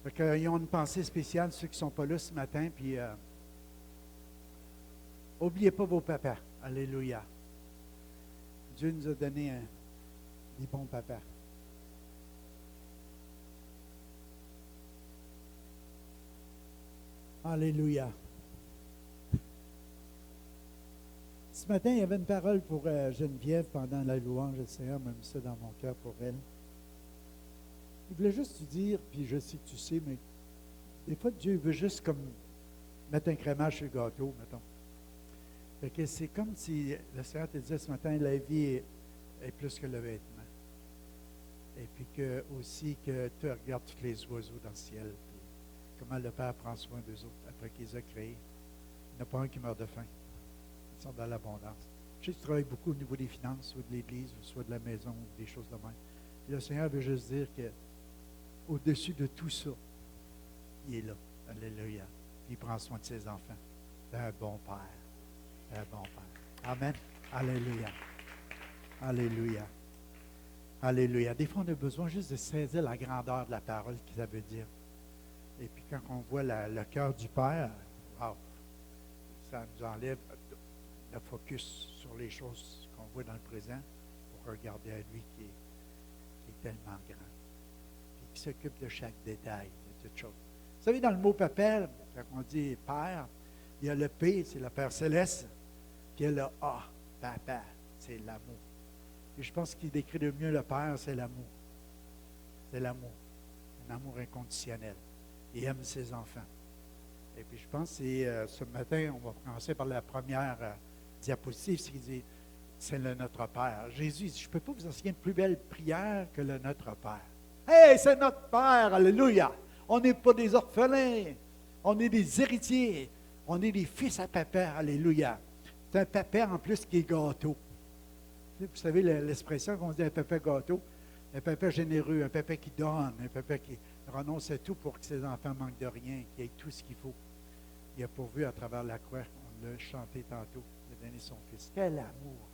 Fait qu'ils ont une pensée spéciale, ceux qui ne sont pas là ce matin. Puis, n'oubliez pas vos papas. Alléluia. Dieu nous a donné des bons papas. Alléluia. Ce matin, il y avait une parole pour Geneviève pendant la louange. Le Seigneur m'a mis ça dans mon cœur pour elle. Il voulait juste te dire, puis je sais que tu sais, mais des fois, Dieu veut juste comme mettre un crémage sur le gâteau, mettons. Fait que c'est comme si le Seigneur te disait ce matin, la vie est plus que le vêtement. Et puis que aussi que tu regardes tous les oiseaux dans le ciel, puis comment le Père prend soin d'eux autres après qu'il les a créés. Il n'y en a pas un qui meurt de faim. Ils sont dans l'abondance. Je sais que tu travailles beaucoup au niveau des finances, soit de l'Église, soit de la maison, ou des choses de même. Puis le Seigneur veut juste dire que au-dessus de tout ça, il est là. Alléluia. Puis il prend soin de ses enfants. C'est un bon Père. Un bon Père. Amen. Alléluia. Alléluia. Alléluia. Des fois, on a besoin juste de saisir la grandeur de la parole que ça veut dire. Et puis quand on voit le cœur du Père, wow, ça nous enlève le focus sur les choses qu'on voit dans le présent pour regarder à lui qui est tellement grand. Puis qui s'occupe de chaque détail, de toute chose. Vous savez, dans le mot papa, quand on dit Père, il y a le P, c'est le Père céleste, puis il y a le A, papa, c'est l'amour. Et je pense qu'il décrit le mieux le Père, c'est l'amour. C'est l'amour. Un amour inconditionnel. Il aime ses enfants. Et puis je pense que c'est ce matin, on va commencer par la première diapositive, c'est qu'il dit, c'est le Notre Père. Jésus dit, je ne peux pas vous enseigner une plus belle prière que le Notre Père. Hey, c'est notre Père, alléluia! On n'est pas des orphelins, on est des héritiers, on est des fils à papa, alléluia. C'est un papa en plus qui est gâteau. Vous savez l'expression qu'on dit un papa gâteau, un papa généreux, un papa qui donne, un papa qui renonce à tout pour que ses enfants ne manquent de rien, qu'il ait tout ce qu'il faut. Il a pourvu à travers la croix, on l'a chanté tantôt, il a donné son Fils. Quel amour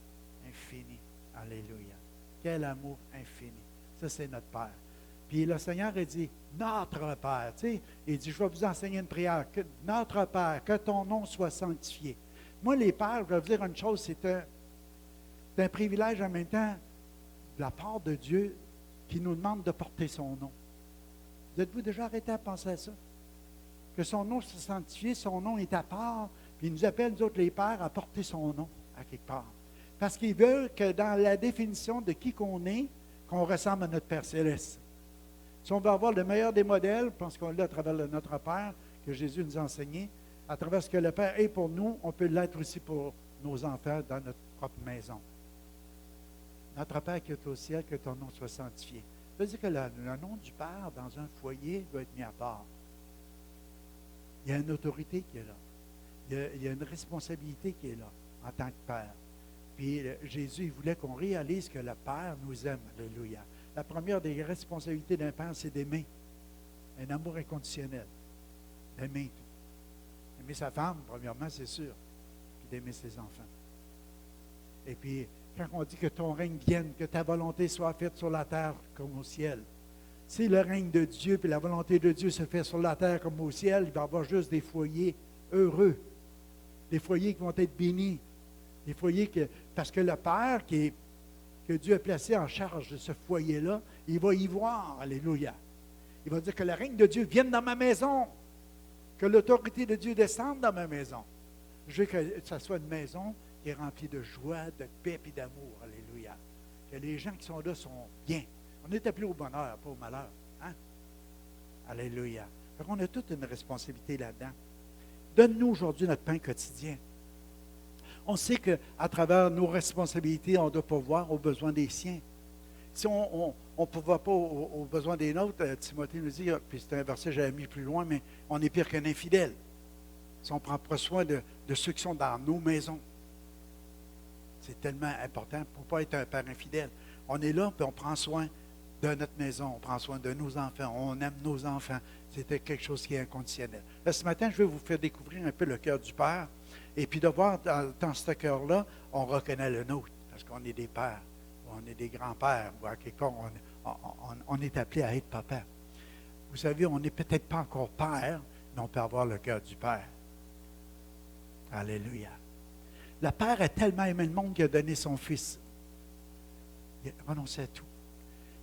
infini, alléluia. Quel amour infini. Ça, c'est notre Père. Puis le Seigneur a dit, notre Père, tu sais, il dit, je vais vous enseigner une prière, que notre Père, que ton nom soit sanctifié. Moi, les pères, je vais vous dire une chose, c'est un privilège en même temps de la part de Dieu qui nous demande de porter son nom. Vous êtes-vous déjà arrêté à penser à ça? Que son nom soit sanctifié, son nom est à part, puis il nous appelle, nous autres les pères, à porter son nom à quelque part. Parce qu'il veut que dans la définition de qui qu'on est, qu'on ressemble à notre Père céleste. Si on veut avoir le meilleur des modèles, je pense qu'on l'a à travers notre Père, que Jésus nous a enseigné, à travers ce que le Père est pour nous, on peut l'être aussi pour nos enfants dans notre propre maison. Notre Père qui est au ciel, que ton nom soit sanctifié. Ça veut dire que le nom du Père dans un foyer doit être mis à part. Il y a une autorité qui est là. Il y a une responsabilité qui est là en tant que Père. Puis Jésus, il voulait qu'on réalise que le Père nous aime. Alléluia. La première des responsabilités d'un Père, c'est d'aimer. Un amour inconditionnel. D'aimer. Aimer sa femme, premièrement, c'est sûr. Puis d'aimer ses enfants. Et puis, quand on dit que ton règne vienne, que ta volonté soit faite sur la terre comme au ciel. Si le règne de Dieu et la volonté de Dieu se fait sur la terre comme au ciel, il va y avoir juste des foyers heureux. Des foyers qui vont être bénis. Des foyers parce que le Père que Dieu a placé en charge de ce foyer-là, il va y voir, alléluia. Il va dire que le règne de Dieu vienne dans ma maison, que l'autorité de Dieu descende dans ma maison. Je veux que ça soit une maison qui est remplie de joie, de paix et d'amour, alléluia. Que les gens qui sont là sont bien. On est appelés au bonheur, pas au malheur. Hein? Alléluia. Donc on a toute une responsabilité là-dedans. Donne-nous aujourd'hui notre pain quotidien. On sait qu'à travers nos responsabilités, on doit pourvoir aux besoins des siens. Si on ne pourvoit pas aux besoins des nôtres, Timothée nous dit, puis c'est un verset que j'avais mis plus loin, mais on est pire qu'un infidèle. Si on ne prend pas soin de ceux qui sont dans nos maisons. C'est tellement important pour ne pas être un père infidèle. On est là, puis on prend soin de notre maison, on prend soin de nos enfants, on aime nos enfants. C'était quelque chose qui est inconditionnel. Là, ce matin, je vais vous faire découvrir un peu le cœur du Père. Et puis de voir dans ce cœur-là, on reconnaît le nôtre, parce qu'on est des pères, on est des grands-pères, ou à quelque part, on est appelé à être papa. Vous savez, on n'est peut-être pas encore père, mais on peut avoir le cœur du Père. Alléluia. Le Père a tellement aimé le monde qu'il a donné son Fils. Il a renoncé à tout.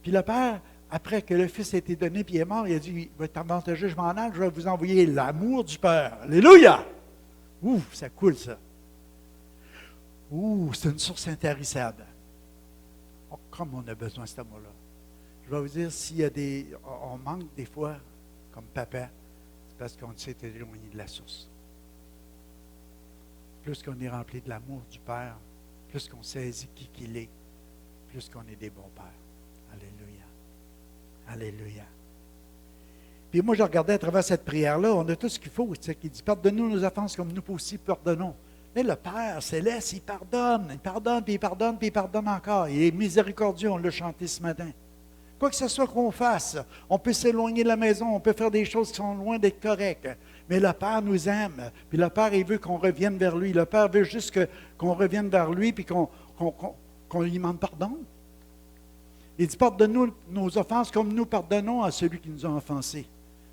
Puis le Père, après que le Fils a été donné, puis il est mort, il a dit, il va être avantageux, je m'en aille, je vais vous envoyer l'amour du Père. Alléluia! Ouh, ça coule ça. Ouh, c'est une source intarissable. Oh, comme on a besoin de cet amour-là. Je vais vous dire, s'il y a on manque des fois, comme papa, c'est parce qu'on s'est éloigné de la source. Plus qu'on est rempli de l'amour du Père, plus qu'on saisit qui qu'il est, plus qu'on est des bons pères. Alléluia. Alléluia. Puis moi, je regardais à travers cette prière-là, on a tout ce qu'il faut. C'est qu'il dit, pardonne-nous nos offenses comme nous aussi pardonnons. Mais le Père céleste, il pardonne, puis il pardonne, puis il pardonne encore. Il est miséricordieux, on l'a chanté ce matin. Quoi que ce soit qu'on fasse, on peut s'éloigner de la maison, on peut faire des choses qui sont loin d'être correctes. Mais le Père nous aime, puis le Père, il veut qu'on revienne vers lui. Le Père veut juste qu'on revienne vers lui, puis qu'on lui demande pardon. Il dit, pardonne-nous nos offenses comme nous pardonnons à celui qui nous a offensés.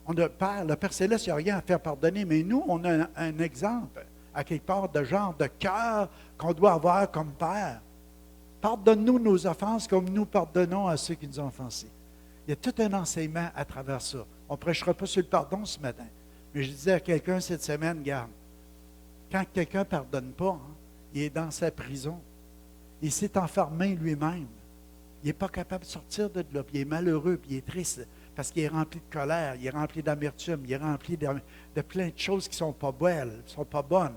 Le Père Céleste, il n'y a rien à faire pardonner, mais nous, on a un exemple, à quelque part, de genre de cœur qu'on doit avoir comme Père. Pardonne-nous nos offenses comme nous pardonnons à ceux qui nous ont offensés. Il y a tout un enseignement à travers ça. On ne prêchera pas sur le pardon ce matin. Mais je disais à quelqu'un cette semaine, regarde, quand quelqu'un ne pardonne pas, il est dans sa prison. Il s'est enfermé lui-même. Il n'est pas capable de sortir de là. Puis il est malheureux, puis il est triste, parce qu'il est rempli de colère, il est rempli d'amertume, il est rempli de plein de choses qui ne sont pas belles, qui ne sont pas bonnes.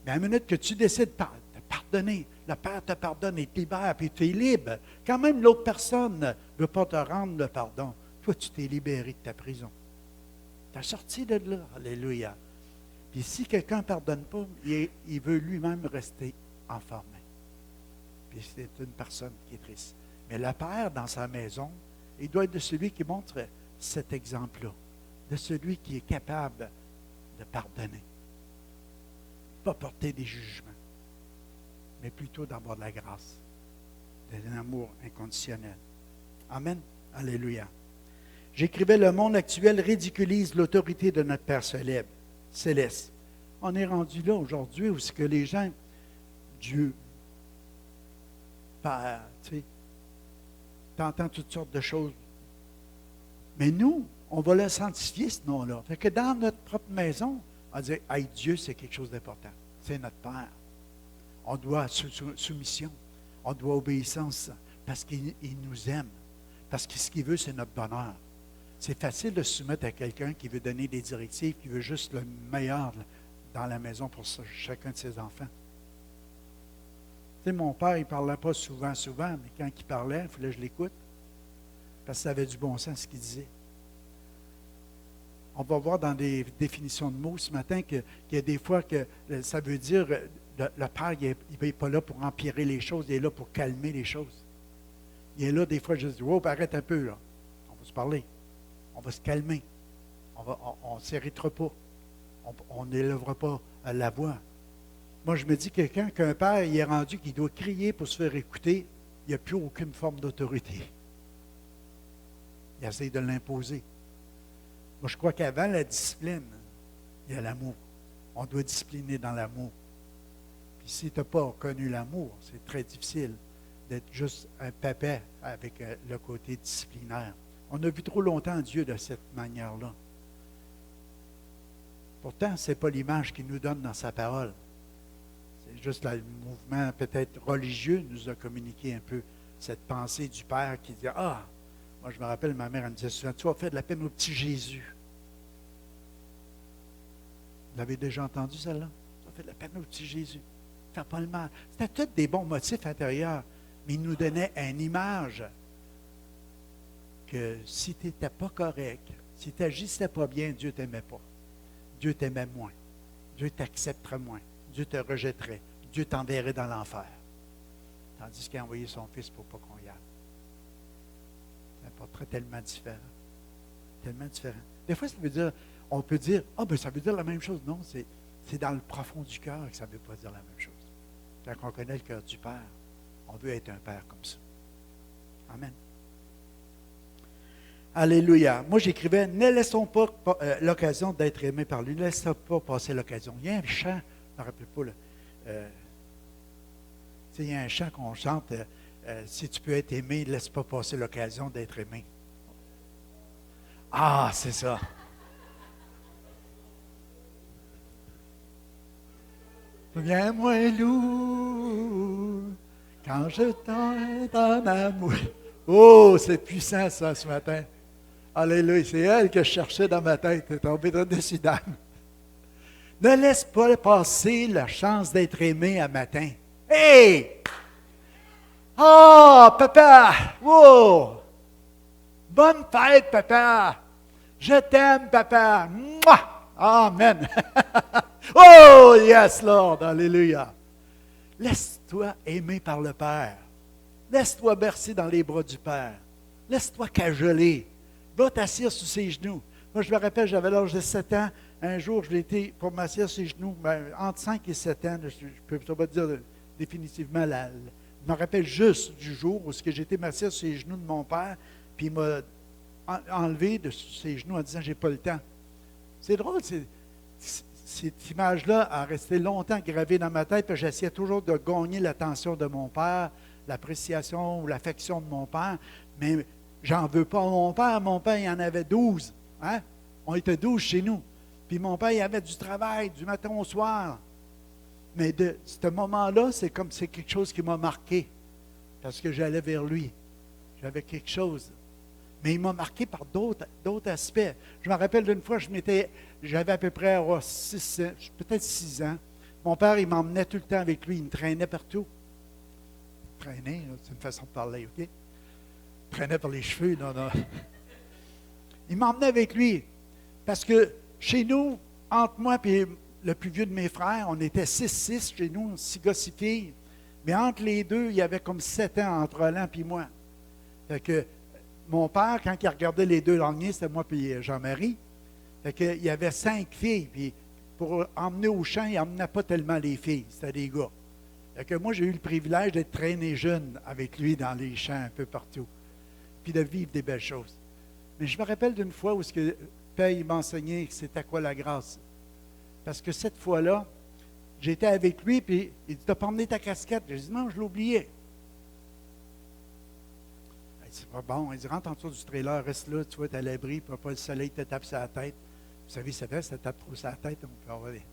Mais à la minute que tu décides de pardonner, le Père te pardonne et te libère, puis tu es libre. Quand même l'autre personne ne veut pas te rendre le pardon, toi, tu t'es libéré de ta prison. Tu as sorti de là. Alléluia. Puis si quelqu'un ne pardonne pas, il veut lui-même rester enfermé. Puis c'est une personne qui est triste. Mais le Père, dans sa maison, il doit être de celui qui montre cet exemple-là, de celui qui est capable de pardonner. Pas porter des jugements, mais plutôt d'avoir de la grâce, d'un amour inconditionnel. Amen. Alléluia. J'écrivais, le monde actuel ridiculise l'autorité de notre Père céleste. On est rendu là aujourd'hui où c'est que les gens, Dieu, Père, tu sais, t'entends toutes sortes de choses. Mais nous, on va le sanctifier, ce nom-là. Fait que dans notre propre maison, on va dire, hey, Dieu, c'est quelque chose d'important. C'est notre Père. On doit soumission. On doit obéissance parce qu'il nous aime. Parce que ce qu'il veut, c'est notre bonheur. C'est facile de se soumettre à quelqu'un qui veut donner des directives, qui veut juste le meilleur dans la maison pour chacun de ses enfants. Tu sais, mon père, il ne parlait pas souvent, mais quand il parlait, il fallait que je l'écoute. Parce que ça avait du bon sens ce qu'il disait. On va voir dans des définitions de mots ce matin qu'il y a des fois que ça veut dire le Père, il n'est pas là pour empirer les choses, il est là pour calmer les choses. Il est là, des fois, je dis, wow, arrête un peu, là. On va se parler. On va se calmer. On ne s'irritera pas. On n'élèvera pas la voix. Moi, je me dis, quelqu'un qu'un père, il est rendu qu'il doit crier pour se faire écouter, il n'y a plus aucune forme d'autorité. Il essaie de l'imposer. Moi, je crois qu'avant la discipline, il y a l'amour. On doit discipliner dans l'amour. Puis si tu n'as pas connu l'amour, c'est très difficile d'être juste un papa avec le côté disciplinaire. On a vu trop longtemps Dieu de cette manière-là. Pourtant, ce n'est pas l'image qu'il nous donne dans sa parole. C'est juste le mouvement peut-être religieux nous a communiqué un peu cette pensée du Père qui dit, ah, moi je me rappelle, ma mère elle me disait souvent, tu vas faire de la peine au petit Jésus. Vous l'avez déjà entendu celle-là? Tu vas faire de la peine au petit Jésus. Fais pas le mal. C'était tous des bons motifs intérieurs, mais il nous donnait une image que si tu n'étais pas correct, si tu n'agissais pas bien, Dieu ne t'aimait pas. Dieu t'aimait moins. Dieu t'accepterait moins. Dieu te rejetterait. Dieu t'enverrait dans l'enfer. Tandis qu'il a envoyé son Fils pour pas qu'on y aille. C'est un portrait tellement différent. Tellement différent. Des fois, ça veut dire, on peut dire, ah, ben ça veut dire la même chose. Non, c'est dans le profond du cœur que ça ne veut pas dire la même chose. Quand on connaît le cœur du Père, on veut être un Père comme ça. Amen. Alléluia. Moi, j'écrivais, ne laissons pas l'occasion d'être aimés par lui. Ne laissons pas passer l'occasion. Il y a un chant, je ne me rappelle pas, là, il y a un chant qu'on chante, si tu peux être aimé, ne laisse pas passer l'occasion d'être aimé. Ah, c'est ça. Viens-moi loup, quand je t'aime en amour. Oh, c'est puissant ça ce matin. Alléluia, c'est elle que je cherchais dans ma tête. Elle est tombée dessus d'âme. Ne laisse pas passer la chance d'être aimé à matin. Hey! Oh, papa! Wow! Bonne fête, papa! Je t'aime, papa! Mouah! Amen! Oh, yes, Lord! Alléluia! Laisse-toi aimer par le Père. Laisse-toi bercer dans les bras du Père. Laisse-toi cajoler. Va t'asseoir sur ses genoux. Moi, je me rappelle, j'avais l'âge de 7 ans. Un jour, je l'ai été pour m'asseoir sur ses genoux. Entre 5 et 7 ans, je ne peux pas dire définitivement. Je me rappelle juste du jour où j'étais m'asseoir sur les genoux de mon père, puis il m'a enlevé de ses genoux en disant « j'ai pas le temps ». C'est drôle, cette image-là a resté longtemps gravée dans ma tête, puis j'essayais toujours de gagner l'attention de mon père, l'appréciation ou l'affection de mon père, mais j'en veux pas à mon père. Mon père, il en avait 12. Hein? On était 12 chez nous. Puis mon père, il avait du travail, du matin au soir. Mais de ce moment-là, c'est comme c'est quelque chose qui m'a marqué. Parce que j'allais vers lui. J'avais quelque chose. Mais il m'a marqué par d'autres aspects. Je me rappelle d'une fois, j'avais à peu près peut-être 6 ans. Mon père, il m'emmenait tout le temps avec lui. Il me traînait partout. Traîner, c'est une façon de parler, OK? Traînait par les cheveux, non. Il m'emmenait avec lui. Parce que chez nous, entre moi et le plus vieux de mes frères, on était 6 chez nous, 6 gars, 6 filles. Mais entre les deux, il y avait comme 7 ans entre Roland et moi. Fait que mon père, quand il regardait les deux langues, c'était moi et Jean-Marie. Fait que, il y avait 5 filles. Puis pour emmener au champ, il n'emmenait pas tellement les filles, c'était des gars. Fait que moi, j'ai eu le privilège d'être traîné jeune avec lui dans les champs un peu partout. Puis de vivre des belles choses. Mais je me rappelle d'une fois où le Père m'a enseigné c'était quoi la grâce. Parce que cette fois-là, j'étais avec lui, puis il dit « T'as pas emmené ta casquette? » J'ai dit « Non, je l'ai oublié. » Il dit « C'est pas bon. » Il dit « Rentre en dessous du trailer, reste là, tu vas être à l'abri, pour pas le soleil te tape sur la tête. » Vous savez, ça fait, ça tape trop sur la tête, on peut avoir des...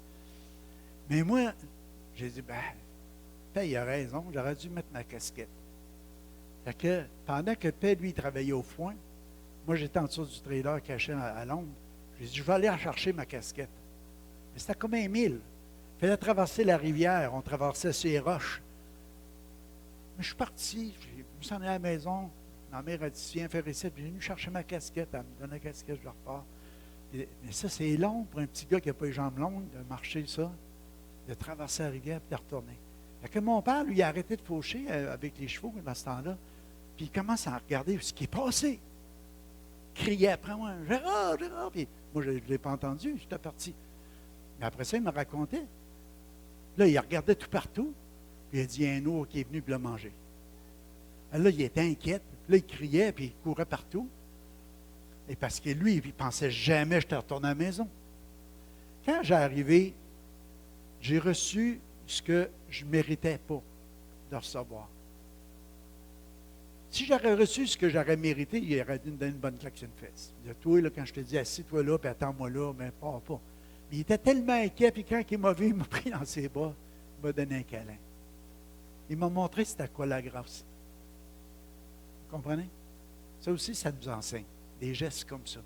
Mais moi, j'ai dit « Ben, Père, il a raison, j'aurais dû mettre ma casquette. » Fait que pendant que Père, lui, travaillait au foin, moi, j'étais en dessous du trailer caché à l'ombre. J'ai dit, je vais aller en chercher ma casquette. Mais c'était comme 1 mille. Il fallait traverser la rivière. On traversait ces roches. Mais je suis parti. Je me suis allé à la maison. Ma mère a dit, viens faire ici. Puis j'ai venu chercher ma casquette. Elle me donnait la casquette, je repars. Mais ça, c'est long pour un petit gars qui n'a pas les jambes longues de marcher ça, de traverser la rivière et de retourner. Fait que mon père, lui, a arrêté de faucher avec les chevaux dans ce temps-là. Puis il commence à regarder ce qui est passé. Il criait après moi, Gérard, Gérard. Puis moi, je ne l'ai pas entendu, j'étais parti. Mais après ça, il me racontait. Là, il regardait tout partout. Puis il a dit, il y a un ours qui est venu pour le manger. Là, il était inquiet. Là, il criait, puis il courait partout. Et parce que lui, il ne pensait jamais que j'étais retourné à la maison. Quand j'ai arrivé, j'ai reçu ce que je ne méritais pas de recevoir. Si j'aurais reçu ce que j'aurais mérité, il aurait dû me donner une bonne claque sur une fesse. Il dit, toi, là, quand je te dis, assis-toi là, puis attends-moi là, mais pars pas. Mais il était tellement inquiet, puis quand il m'a vu, il m'a pris dans ses bras, il m'a donné un câlin. Il m'a montré c'était quoi la grâce. Vous comprenez? Ça aussi, ça nous enseigne. Des gestes comme ça. De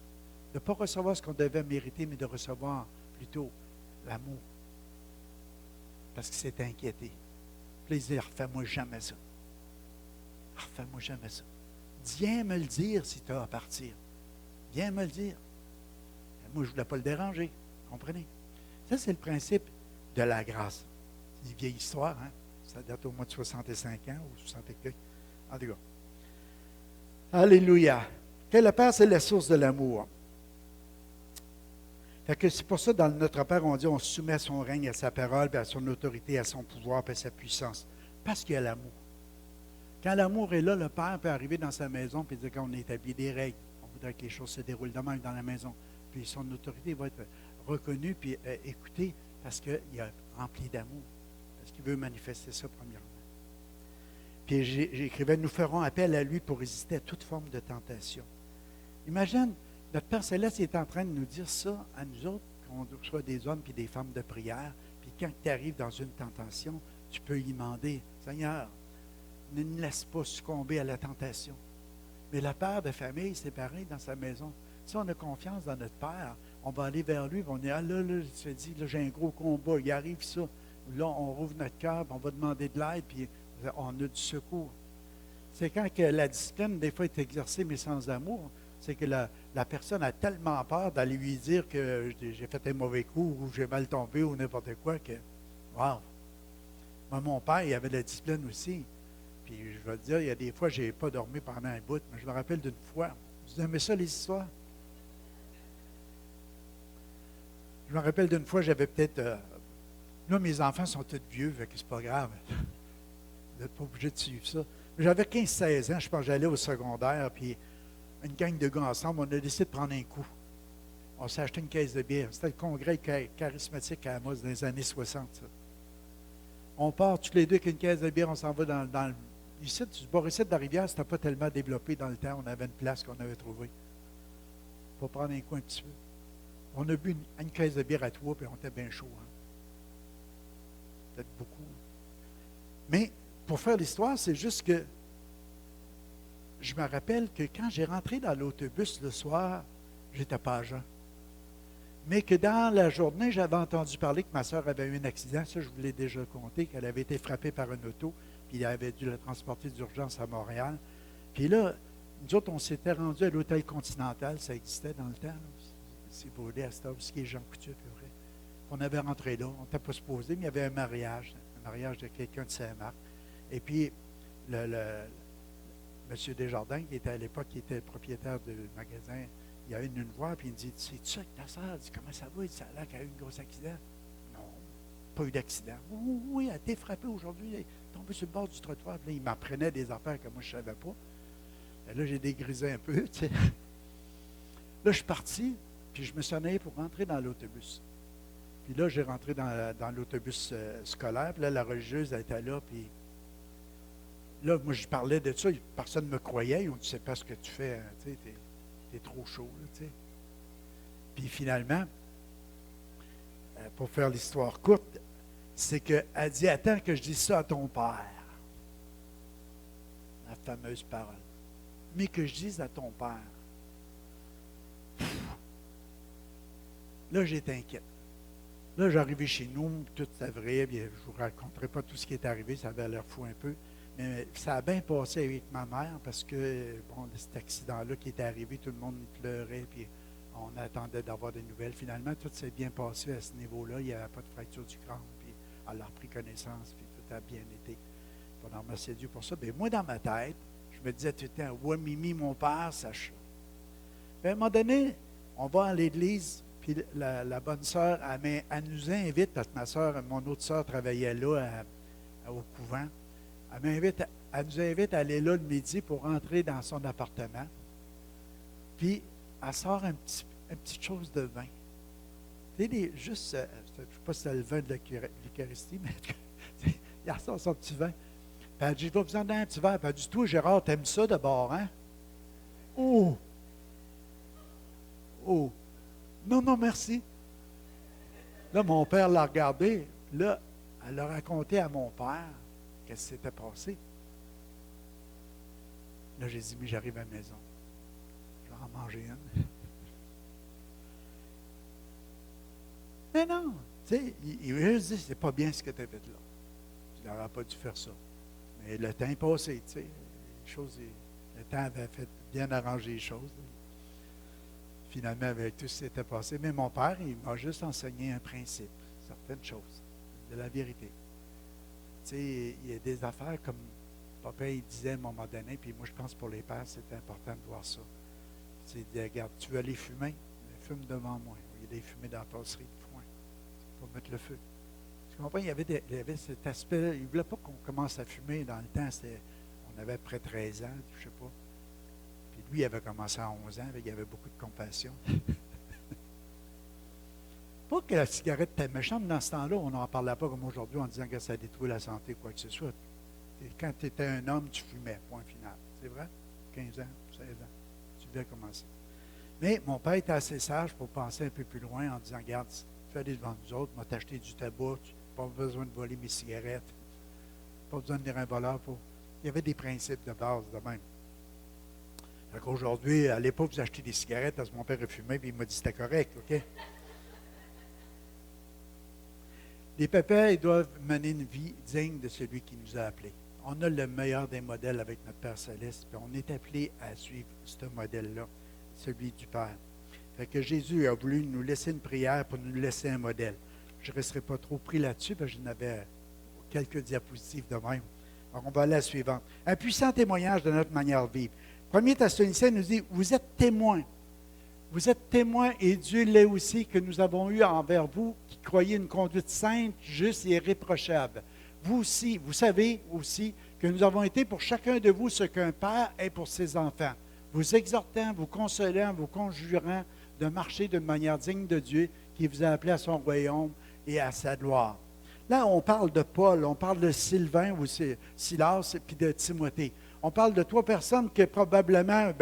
ne pas recevoir ce qu'on devait mériter, mais de recevoir plutôt l'amour. Parce qu'il s'est inquiété. Plaisir, refais-moi jamais ça. Refais-moi jamais ça. Viens me le dire si tu as à partir. Viens me le dire. Moi, je ne voulais pas le déranger. Comprenez? Ça, c'est le principe de la grâce. C'est une vieille histoire, hein? Ça date au moins de 65 ans ou 60 et quelques. En tout cas. Alléluia. Que le Père, c'est la source de l'amour. Fait que c'est pour ça, dans Notre Père, on dit on se soumet à son règne, à sa parole, à son autorité, à son pouvoir, à sa puissance. Parce qu'il y a l'amour. Quand l'amour est là, le Père peut arriver dans sa maison et dire qu'on établit des règles. On voudrait que les choses se déroulent de même dans la maison. Puis son autorité va être reconnue puis écoutée parce qu'il est rempli d'amour. Parce qu'il veut manifester ça premièrement. Puis j'écrivais, nous ferons appel à lui pour résister à toute forme de tentation. Imagine, notre Père Céleste est en train de nous dire ça à nous autres, qu'on soit des hommes et des femmes de prière. Puis quand tu arrives dans une tentation, tu peux lui demander, Seigneur, ne nous laisse pas succomber à la tentation. Mais le père de famille, c'est pareil dans sa maison. Si on a confiance dans notre Père, on va aller vers lui, on va dire, ah là, tu te dis, là, j'ai un gros combat, il arrive ça. Là, on rouvre notre cœur, on va demander de l'aide, puis on a du secours. C'est quand que la discipline, des fois, est exercée, mais sans amour, c'est que la personne a tellement peur d'aller lui dire que j'ai fait un mauvais coup, ou j'ai mal tombé, ou n'importe quoi, que, wow! Moi, mon père, il avait de la discipline aussi. Puis, je vais te dire, il y a des fois, je n'ai pas dormi pendant un bout, mais je me rappelle d'une fois. Vous aimez ça, les histoires? Je me rappelle d'une fois, j'avais peut-être... là, mes enfants sont tous vieux, fait que c'est pas grave. Vous n'êtes pas obligé de suivre ça. Mais j'avais 15-16 ans, je pense que j'allais au secondaire, puis une gang de gars ensemble, on a décidé de prendre un coup. On s'est acheté une caisse de bière. C'était le congrès charismatique à Amos dans les années 60, ça. On part tous les deux avec une caisse de bière, on s'en va dans le... Ici, du bord-ici de la rivière, c'était pas tellement développé dans le temps. On avait une place qu'on avait trouvée. Pour prendre un coup un petit peu. On a bu une caisse de bière à trois, puis on était bien chaud. Hein? Peut-être beaucoup. Mais, pour faire l'histoire, c'est juste que je me rappelle que quand j'ai rentré dans l'autobus le soir, j'étais pas à jeun. Mais que dans la journée, j'avais entendu parler que ma soeur avait eu un accident. Ça, je vous l'ai déjà conté, qu'elle avait été frappée par une auto, puis il avait dû la transporter d'urgence à Montréal. Puis là, nous autres, on s'était rendus à l'hôtel Continental, ça existait dans le temps. C'est brûlé à cette heure, ce qui est Jean Coutu, à peu près. On avait rentré là, on n'était pas supposé, mais il y avait un mariage de quelqu'un de Saint-Marc. Et puis, M. Desjardins, qui était à l'époque, qui était le propriétaire du magasin, il a eu une voir, puis il me dit, c'est-tu ça avec ta soeur? Il dit, comment ça va? Il dit, ça a l'air qu'elle a eu un gros accident. Non, pas eu d'accident. Oui, elle a été frappée aujourd'hui, elle est tombée sur le bord du trottoir. Puis là, il m'apprenait des affaires que moi, je ne savais pas. Et là, j'ai dégrisé un peu, tu sais. Là, je suis parti, puis je me suis en allé pour rentrer dans l'autobus. Puis là, j'ai rentré dans l'autobus scolaire, puis là, la religieuse, elle était là, puis là, moi, je parlais de ça, personne ne me croyait, ils ont dit, tu sais pas ce que tu fais, tu sais, t'es trop chaud, là, tu sais. Puis finalement, pour faire l'histoire courte, c'est qu'elle dit, attends que je dise ça à ton père. La fameuse parole. Mais que je dise à ton père. Là, j'étais inquiète. Là, j'arrivais chez nous, tout était vrai, bien, je ne vous raconterai pas tout ce qui est arrivé, ça avait l'air fou un peu. Mais ça a bien passé avec ma mère parce que, bon, cet accident-là qui était arrivé, tout le monde pleurait, puis on attendait d'avoir des nouvelles. Finalement, tout s'est bien passé à ce niveau-là. Il n'y avait pas de fracture du crâne, puis elle a repris connaissance, puis tout a bien été. On en remercie Dieu pour ça. Mais moi, dans ma tête, je me disais tout le temps, ouais, Mimi, mon père, sache ça. Puis à un moment donné, on va à l'église, puis la bonne sœur, elle nous invite, parce que ma sœur, mon autre sœur travaillait là, au couvent. Elle nous invite à aller là le midi pour rentrer dans son appartement. Puis, elle sort une petite chose de vin. Tu sais, juste, je ne sais pas si c'est le vin de l'Eucharistie, mais elle sort son petit vin. Puis elle dit, je vais vous en donner un petit verre. Puis elle dit, toi, Gérard, t'aimes ça d'abord, hein? Oh! Oh! Non, non, merci. Là, mon père l'a regardé. Là, elle a raconté à mon père qu'est-ce qui s'était passé. Là, j'ai dit, mais j'arrive à la maison. Je vais en manger une. Mais non, tu sais, il veut dire, c'est pas bien ce que tu as fait là. Tu n'aurais pas dû faire ça. Mais le temps est passé, tu sais. Le temps avait fait bien arranger les choses. Finalement, avec tout ce qui s'était passé. Mais mon père, il m'a juste enseigné un principe, certaines choses, de la vérité. Tu sais, il y a des affaires comme papa, il disait à un moment donné, puis moi, je pense pour les pères, c'est important de voir ça. Tu sais, regarde, tu veux aller fumer? Fume devant moi. Il y a des fumées dans la tasserie de foin. Il faut mettre le feu. Tu comprends? Il y avait cet aspect-là. Il ne voulait pas qu'on commence à fumer dans le temps. On avait près de 13 ans, je ne sais pas. Puis Lui avait commencé à 11 ans, il y avait beaucoup de compassion. Pas que la cigarette était méchante, dans ce temps-là, on n'en parlait pas comme aujourd'hui en disant que ça détruit la santé, quoi que ce soit. Et quand tu étais un homme, tu fumais, point final. C'est vrai? 15 ans, 16 ans, tu devais commencer. Mais mon père était assez sage pour penser un peu plus loin en disant, regarde, fais aller devant nous autres, m'a t'acheter du tabac, tu n'as pas besoin de voler mes cigarettes, pas besoin de devenir un voleur. Il y avait des principes de base de même. Donc aujourd'hui, à l'époque, vous achetez des cigarettes, parce que mon père a fumé, puis il m'a dit c'était correct, OK? Les papas, ils doivent mener une vie digne de celui qui nous a appelés. On a le meilleur des modèles avec notre Père Céleste, puis on est appelé à suivre ce modèle-là, celui du Père. Fait que Jésus a voulu nous laisser une prière pour nous laisser un modèle. Je ne resterai pas trop pris là-dessus, parce que j'en avais quelques diapositives de même. Alors, on va aller à la suivante. Un puissant témoignage de notre manière de vivre. 1er Thessaloniciens nous dit, vous êtes témoins. Vous êtes témoins, et Dieu l'est aussi, que nous avons eu envers vous, qui croyez une conduite sainte, juste et irréprochable. Vous aussi, vous savez aussi que nous avons été pour chacun de vous ce qu'un père est pour ses enfants, vous exhortant, vous consolant, vous conjurant de marcher d'une manière digne de Dieu, qui vous a appelé à son royaume et à sa gloire. Là, on parle de Paul, on parle de Sylvain ou Silas, puis de Timothée. On parle de 3 personnes que probablement,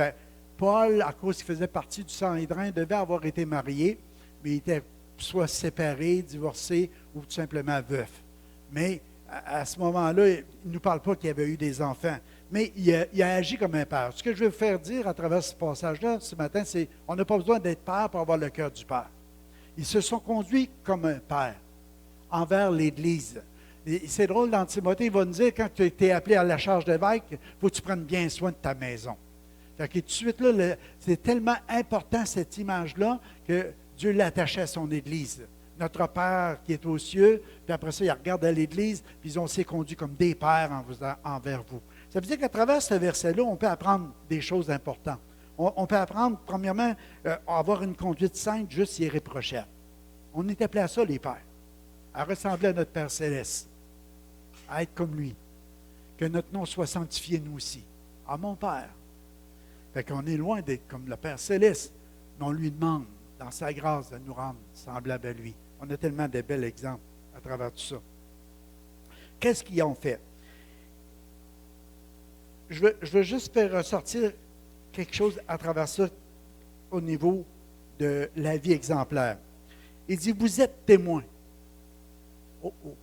Paul, à cause qu'il faisait partie du Sanhédrin, devait avoir été marié, mais il était soit séparé, divorcé ou tout simplement veuf. Mais à ce moment-là, il ne nous parle pas qu'il avait eu des enfants. Mais il a agi comme un père. Ce que je veux vous faire dire à travers ce passage-là, ce matin, c'est qu'on n'a pas besoin d'être père pour avoir le cœur du Père. Ils se sont conduits comme un père envers l'Église. Et c'est drôle, dans Timothée, il va nous dire, quand tu as été appelé à la charge d'évêque, il faut que tu prennes bien soin de ta maison. Fait que tout de suite, là, c'est tellement important, cette image-là, que Dieu l'a attaché à son Église. Notre Père qui est aux cieux, puis après ça, il regarde à l'Église, puis ils ont s'est conduits comme des pères envers vous. Ça veut dire qu'à travers ce verset-là, on peut apprendre des choses importantes. On peut apprendre, premièrement, à avoir une conduite sainte, juste et irréprochable. On est appelé à ça, les pères, à ressembler à notre Père Céleste, à être comme lui. Que notre nom soit sanctifié, nous aussi. À mon Père. Fait qu'on est loin d'être comme le Père Céleste, mais on lui demande, dans sa grâce, de nous rendre semblables à lui. On a tellement de bels exemples à travers tout ça. Qu'est-ce qu'ils ont fait? Je veux juste faire ressortir quelque chose à travers ça au niveau de la vie exemplaire. Il dit, vous êtes témoins. Oh, oh.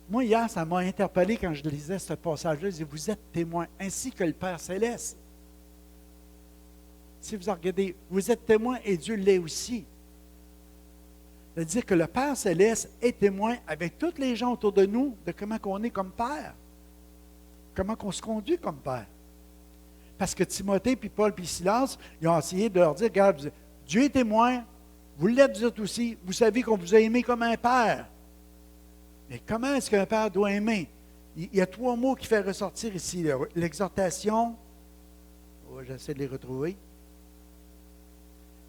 Moi, hier, ça m'a interpellé quand je lisais ce passage-là. Il dit, vous êtes témoins, ainsi que le Père Céleste. Si vous regardez, vous êtes témoins et Dieu l'est aussi. C'est-à-dire que le Père Céleste est témoin avec tous les gens autour de nous de comment on est comme Père. Comment on se conduit comme Père. Parce que Timothée, puis Paul, puis Silas, ils ont essayé de leur dire, regarde, Dieu est témoin, vous l'êtes vous autres aussi, vous savez qu'on vous a aimé comme un Père. Mais comment est-ce qu'un Père doit aimer? Il y a 3 mots qui font ressortir ici. L'exhortation, j'essaie de les retrouver.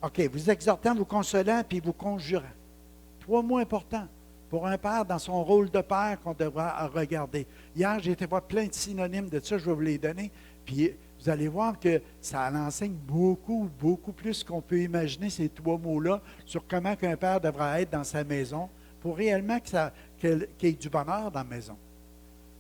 OK, vous exhortant, vous consolant, puis vous conjurant. 3 mots importants pour un père dans son rôle de père qu'on devra regarder. Hier, j'ai été voir plein de synonymes de ça, je vais vous les donner. Puis vous allez voir que ça en enseigne beaucoup, beaucoup plus qu'on peut imaginer ces 3 mots-là sur comment qu'un père devra être dans sa maison pour réellement qu'il y ait du bonheur dans la maison.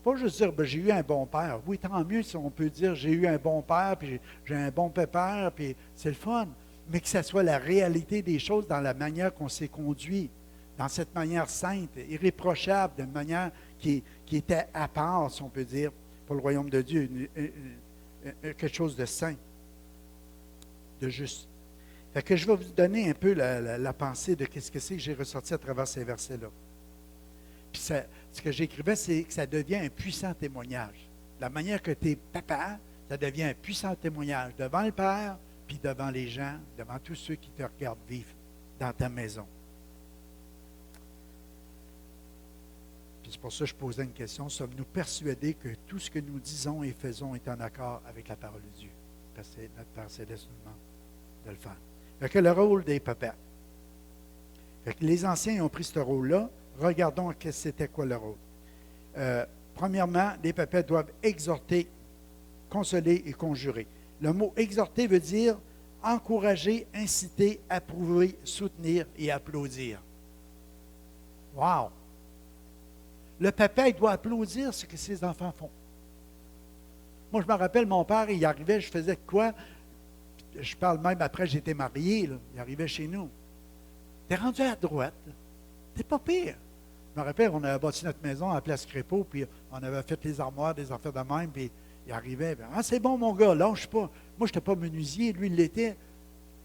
Pas juste dire, j'ai eu un bon père. Oui, tant mieux si on peut dire, j'ai eu un bon père, puis j'ai un bon pépère, puis c'est le fun. Mais que ça soit la réalité des choses dans la manière qu'on s'est conduit, dans cette manière sainte, irréprochable, d'une manière qui était à part, si on peut dire, pour le royaume de Dieu, quelque chose de saint, de juste. Fait que je vais vous donner un peu la pensée de ce que c'est que j'ai ressorti à travers ces versets-là. Puis ce que j'écrivais, c'est que ça devient un puissant témoignage. La manière que tu es papa, ça devient un puissant témoignage devant le Père, puis devant les gens, devant tous ceux qui te regardent vivre dans ta maison. Puis c'est pour ça que je posais une question. Sommes-nous persuadés que tout ce que nous disons et faisons est en accord avec la parole de Dieu? Parce que notre Père Céleste nous demande de le faire. Fait que le rôle des papas. Fait que les anciens ont pris ce rôle-là. Regardons c'était quoi le rôle. Premièrement, les papas doivent exhorter, consoler et conjurer. Le mot exhorter veut dire encourager, inciter, approuver, soutenir et applaudir. Wow! Le papa, il doit applaudir ce que ses enfants font. Moi, je me rappelle, mon père, il arrivait, je faisais quoi? Je parle même après, j'étais marié, là, il arrivait chez nous. T'es rendu à droite. T'es pas pire. Je me rappelle, on avait bâti notre maison à Place Crépeau, puis on avait fait les armoires, des affaires de même, puis il arrivait, ah, c'est bon, mon gars, lâche pas. Moi, je n'étais pas menuisier, lui, il l'était.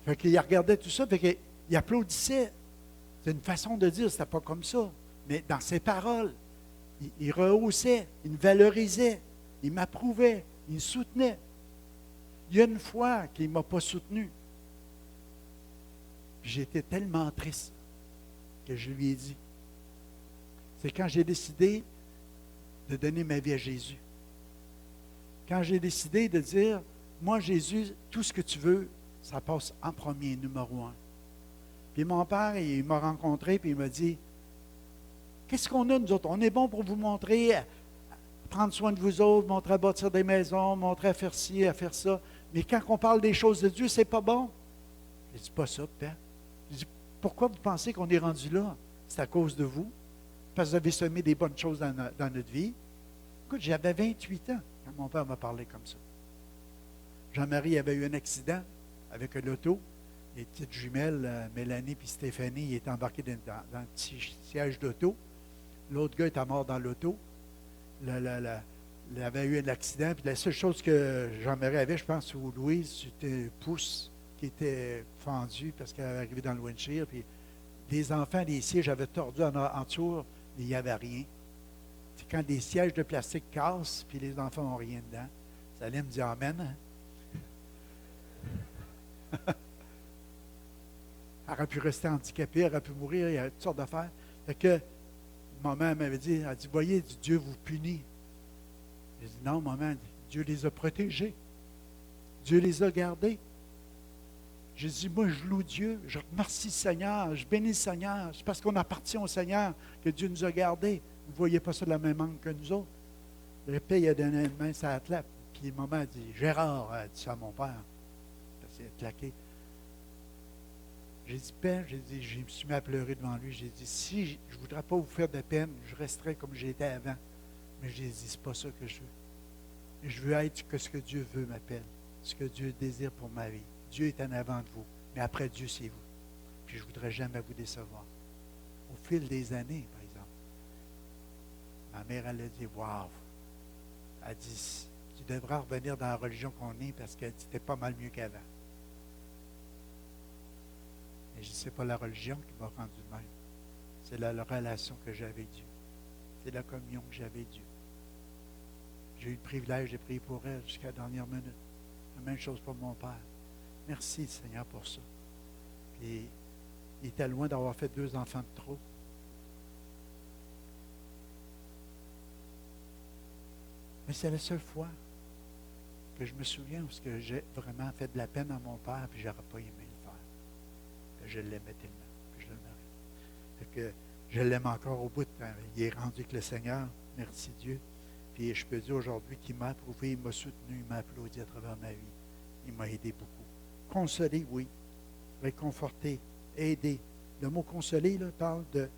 Fait qu'il regardait tout ça, fait qu'il applaudissait. C'est une façon de dire, c'était pas comme ça. Mais dans ses paroles, il rehaussait, il me valorisait, il m'approuvait, il me soutenait. Il y a une fois qu'il ne m'a pas soutenu. Puis j'étais tellement triste que je lui ai dit. C'est quand j'ai décidé de donner ma vie à Jésus. Quand j'ai décidé de dire, moi, Jésus, tout ce que tu veux, ça passe en premier, numéro un. Puis mon père, il m'a rencontré, puis il m'a dit, qu'est-ce qu'on a, nous autres? On est bon pour vous montrer, à prendre soin de vous autres, montrer à bâtir des maisons, montrer à faire ci, à faire ça. Mais quand on parle des choses de Dieu, c'est pas bon. Je dis pas ça, Père. Je dis, pourquoi vous pensez qu'on est rendu là? C'est à cause de vous. Parce que vous avez semé des bonnes choses dans notre vie. Écoute, j'avais 28 ans quand mon père m'a parlé comme ça. Jean-Marie avait eu un accident avec un auto. Les petites jumelles, Mélanie et Stéphanie, ils étaient embarqués dans le petit siège d'auto. L'autre gars était mort dans l'auto. Il avait eu un accident. Puis la seule chose que Jean-Marie avait, je pense, ou Louise, c'était un pouce qui était fendu parce qu'elle avait arrivé dans le windshield. Puis les enfants, les sièges avaient tordu en dessous, mais il n'y avait rien. C'est quand des sièges de plastique cassent, puis les enfants n'ont rien dedans. Ça allait me dire Amen. Hein? Elle aurait pu rester handicapée, elle aurait pu mourir, il y a toutes sortes d'affaires. Fait que maman m'avait dit, elle dit, voyez, Dieu vous punit. J'ai dit, non, maman, Dieu les a protégés. Dieu les a gardés. J'ai dit, moi, je loue Dieu, je remercie le Seigneur, je bénis le Seigneur. C'est parce qu'on appartient au Seigneur que Dieu nous a gardés. Vous ne voyez pas ça de la même manque que nous autres. Le père, il a donné une main, ça a claqué. Puis maman a dit, Gérard, a dit ça à mon père. Ça s'est claqué. J'ai dit, Père, je me suis mis à pleurer devant lui. J'ai dit, si je ne voudrais pas vous faire de peine, je resterai comme j'étais avant. Mais j'ai dit, c'est pas ça que je veux. Je veux être ce que Dieu veut m'appelle, ce que Dieu désire pour ma vie. Dieu est en avant de vous, mais après Dieu, c'est vous. Puis je ne voudrais jamais vous décevoir. Au fil des années, par exemple, ma mère, elle a dit, waouh! Elle dit, tu devras revenir dans la religion qu'on est parce que c'était pas mal mieux qu'avant. Mais je dis, c'est pas la religion qui m'a rendu de même. C'est la relation que j'ai avec Dieu. C'est la communion que j'ai avec Dieu. J'ai eu le privilège de prier pour elle jusqu'à la dernière minute. La même chose pour mon père. Merci, Seigneur, pour ça. Puis, il était loin d'avoir fait 2 enfants de trop. Mais c'est la seule fois que je me souviens où j'ai vraiment fait de la peine à mon père, puis je n'aurais pas aimé le faire. Je l'aimais tellement, puis je l'aimerais. Fait que je l'aime encore au bout de temps. Il est rendu avec le Seigneur, merci Dieu. Puis je peux dire aujourd'hui qu'il m'a approuvé, il m'a soutenu, il m'a applaudi à travers ma vie. Il m'a aidé beaucoup. Consoler, oui. Réconforter, aider. Le mot consoler là, parle de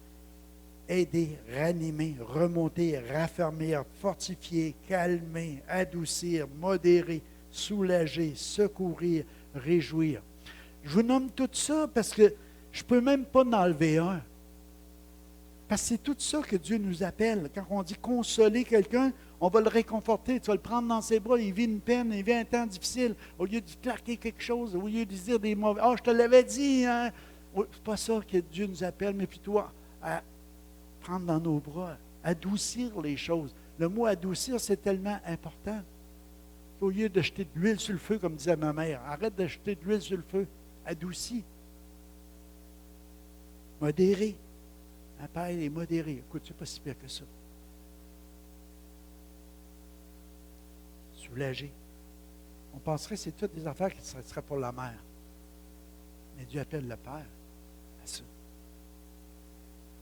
aider, ranimer, remonter, raffermir, fortifier, calmer, adoucir, modérer, soulager, secourir, réjouir. Je vous nomme tout ça parce que je ne peux même pas en enlever un. Parce que c'est tout ça que Dieu nous appelle. Quand on dit consoler quelqu'un, on va le réconforter. Tu vas le prendre dans ses bras. Il vit une peine, il vit un temps difficile. Au lieu de claquer quelque chose, au lieu de dire des mauvais. Ah, je te l'avais dit. Hein? C'est pas ça que Dieu nous appelle, mais plutôt à prendre dans nos bras, adoucir les choses. Le mot adoucir, c'est tellement important. Au lieu de jeter de l'huile sur le feu, comme disait ma mère, arrête de jeter de l'huile sur le feu. Adoucis. Modéré. Un père est modéré. Écoute, c'est pas si pire que ça. Soulagé. On penserait que c'est toutes des affaires qui seraient pour la mère. Mais Dieu appelle le Père à ça.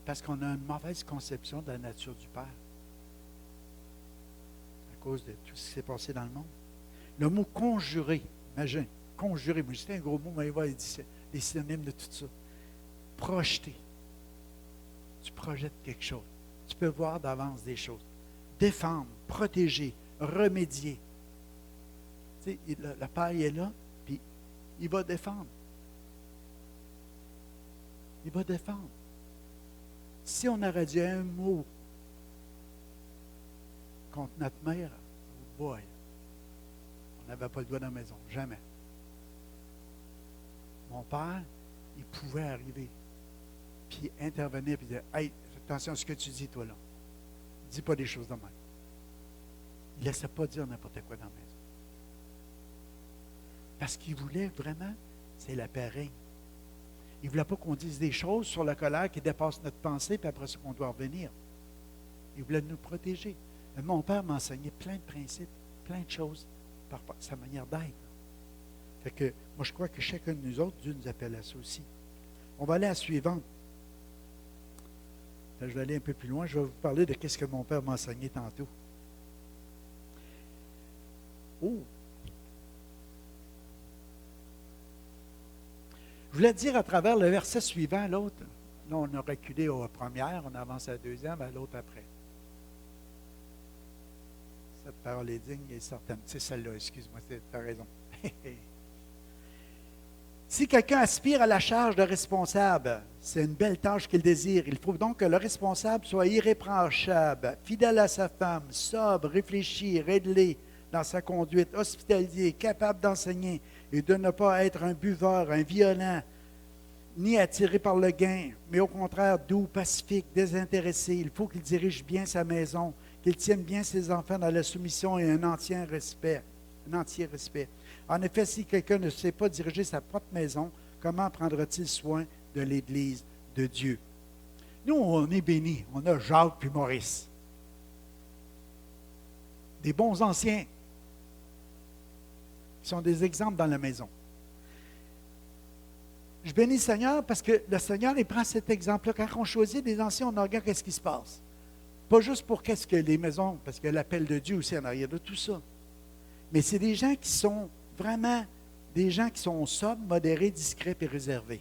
Parce qu'on a une mauvaise conception de la nature du Père. À cause de tout ce qui s'est passé dans le monde. Le mot conjurer Imagine, conjurer. Moi, c'était un gros mot, mais il va dire les synonymes de tout ça. Projeter. Tu projettes quelque chose. Tu peux voir d'avance des choses. Défendre, protéger, remédier. Tu sais, le Père est là, puis il va défendre. Il va défendre. Si on aurait dit un mot contre notre mère, oh boy, on n'avait pas le doigt dans la maison, jamais. Mon père, il pouvait arriver, puis intervenir, puis dire, hey, fais attention à ce que tu dis, toi là. Dis pas des choses de même. Il ne laissait pas dire n'importe quoi dans la maison. Parce qu'il voulait vraiment, c'est la paix règne. Il ne voulait pas qu'on dise des choses sur la colère qui dépassent notre pensée, puis après ça qu'on doit revenir. Il voulait nous protéger. Mais mon père m'enseignait plein de principes, plein de choses, par sa manière d'être. Fait que, moi, je crois que chacun de nous autres, Dieu nous appelle à ça aussi. On va aller à la suivante. Je vais aller un peu plus loin. Je vais vous parler de ce que mon père m'a enseigné tantôt. Oh! Je voulais dire à travers le verset suivant, l'autre. Là, on a reculé aux premières, on avance à la deuxième, à l'autre après. Cette parole est digne et certaine. C'est celle-là, excuse-moi, tu as raison. Si quelqu'un aspire à la charge de responsable, c'est une belle tâche qu'il désire. Il faut donc que le responsable soit irréprochable, fidèle à sa femme, sobre, réfléchi, réglé dans sa conduite, hospitalier, capable d'enseigner et de ne pas être un buveur, un violent, ni attiré par le gain, mais au contraire doux, pacifique, désintéressé. Il faut qu'il dirige bien sa maison, qu'il tienne bien ses enfants dans la soumission et un entier respect. En effet, si quelqu'un ne sait pas diriger sa propre maison, comment prendra-t-il soin de l'Église de Dieu? Nous, on est bénis. On a Jacques puis Maurice. Des bons anciens qui sont des exemples dans la maison. Je bénis le Seigneur parce que le Seigneur, il prend cet exemple-là. Quand on choisit des anciens, on regarde qu'est-ce qui se passe. Pas juste pour qu'est-ce que les maisons, parce que l'appel de Dieu aussi en arrière de tout ça. Mais c'est des gens qui sont vraiment des gens qui sont sobres, modérés, discrets et réservés.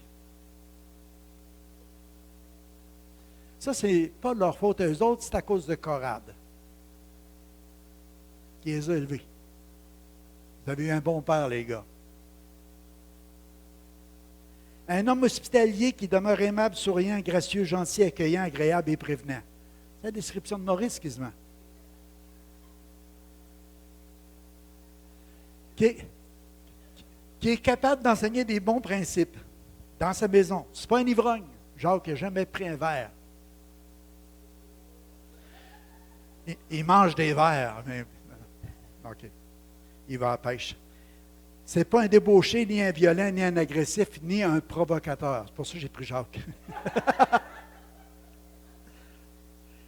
Ça, ce n'est pas leur faute à eux autres, c'est à cause de Corade, qui les a élevés. Vous avez eu un bon père, les gars. Un homme hospitalier qui demeure aimable, souriant, gracieux, gentil, accueillant, agréable et prévenant. C'est la description de Maurice, quasiment. Qui est capable d'enseigner des bons principes dans sa maison. Ce n'est pas un ivrogne. Jacques n'a jamais pris un verre. Il mange des verres. Mais, OK. Il va à la pêche. Ce n'est pas un débauché, ni un violent, ni un agressif, ni un provocateur. C'est pour ça que j'ai pris Jacques.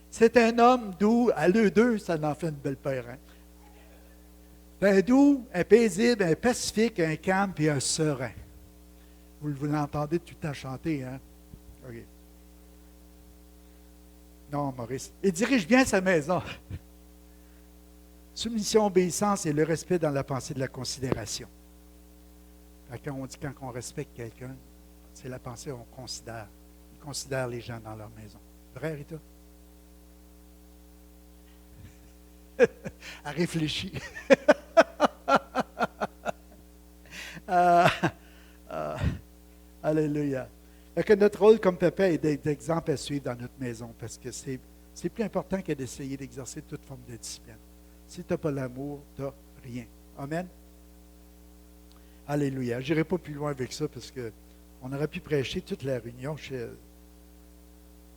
C'est un homme doux. À l'eux deux, ça en fait une belle paire. Hein? Un doux, un paisible, un pacifique, un calme et un serein. Vous l'entendez tout le temps chanter, hein? OK. Non, Maurice. Il dirige bien sa maison. Soumission, obéissance et le respect dans la pensée de la considération. Quand on dit quand on respecte quelqu'un, c'est la pensée on considère. Il considère les gens dans leur maison. Vrai, Rita? Elle réfléchit. Alléluia. Que notre rôle comme papa est d'être exemple à suivre dans notre maison parce que c'est plus important que d'essayer d'exercer toute forme de discipline. Si tu n'as pas l'amour, tu n'as rien. Amen. Alléluia. Je n'irai pas plus loin avec ça parce qu'on aurait pu prêcher toute la réunion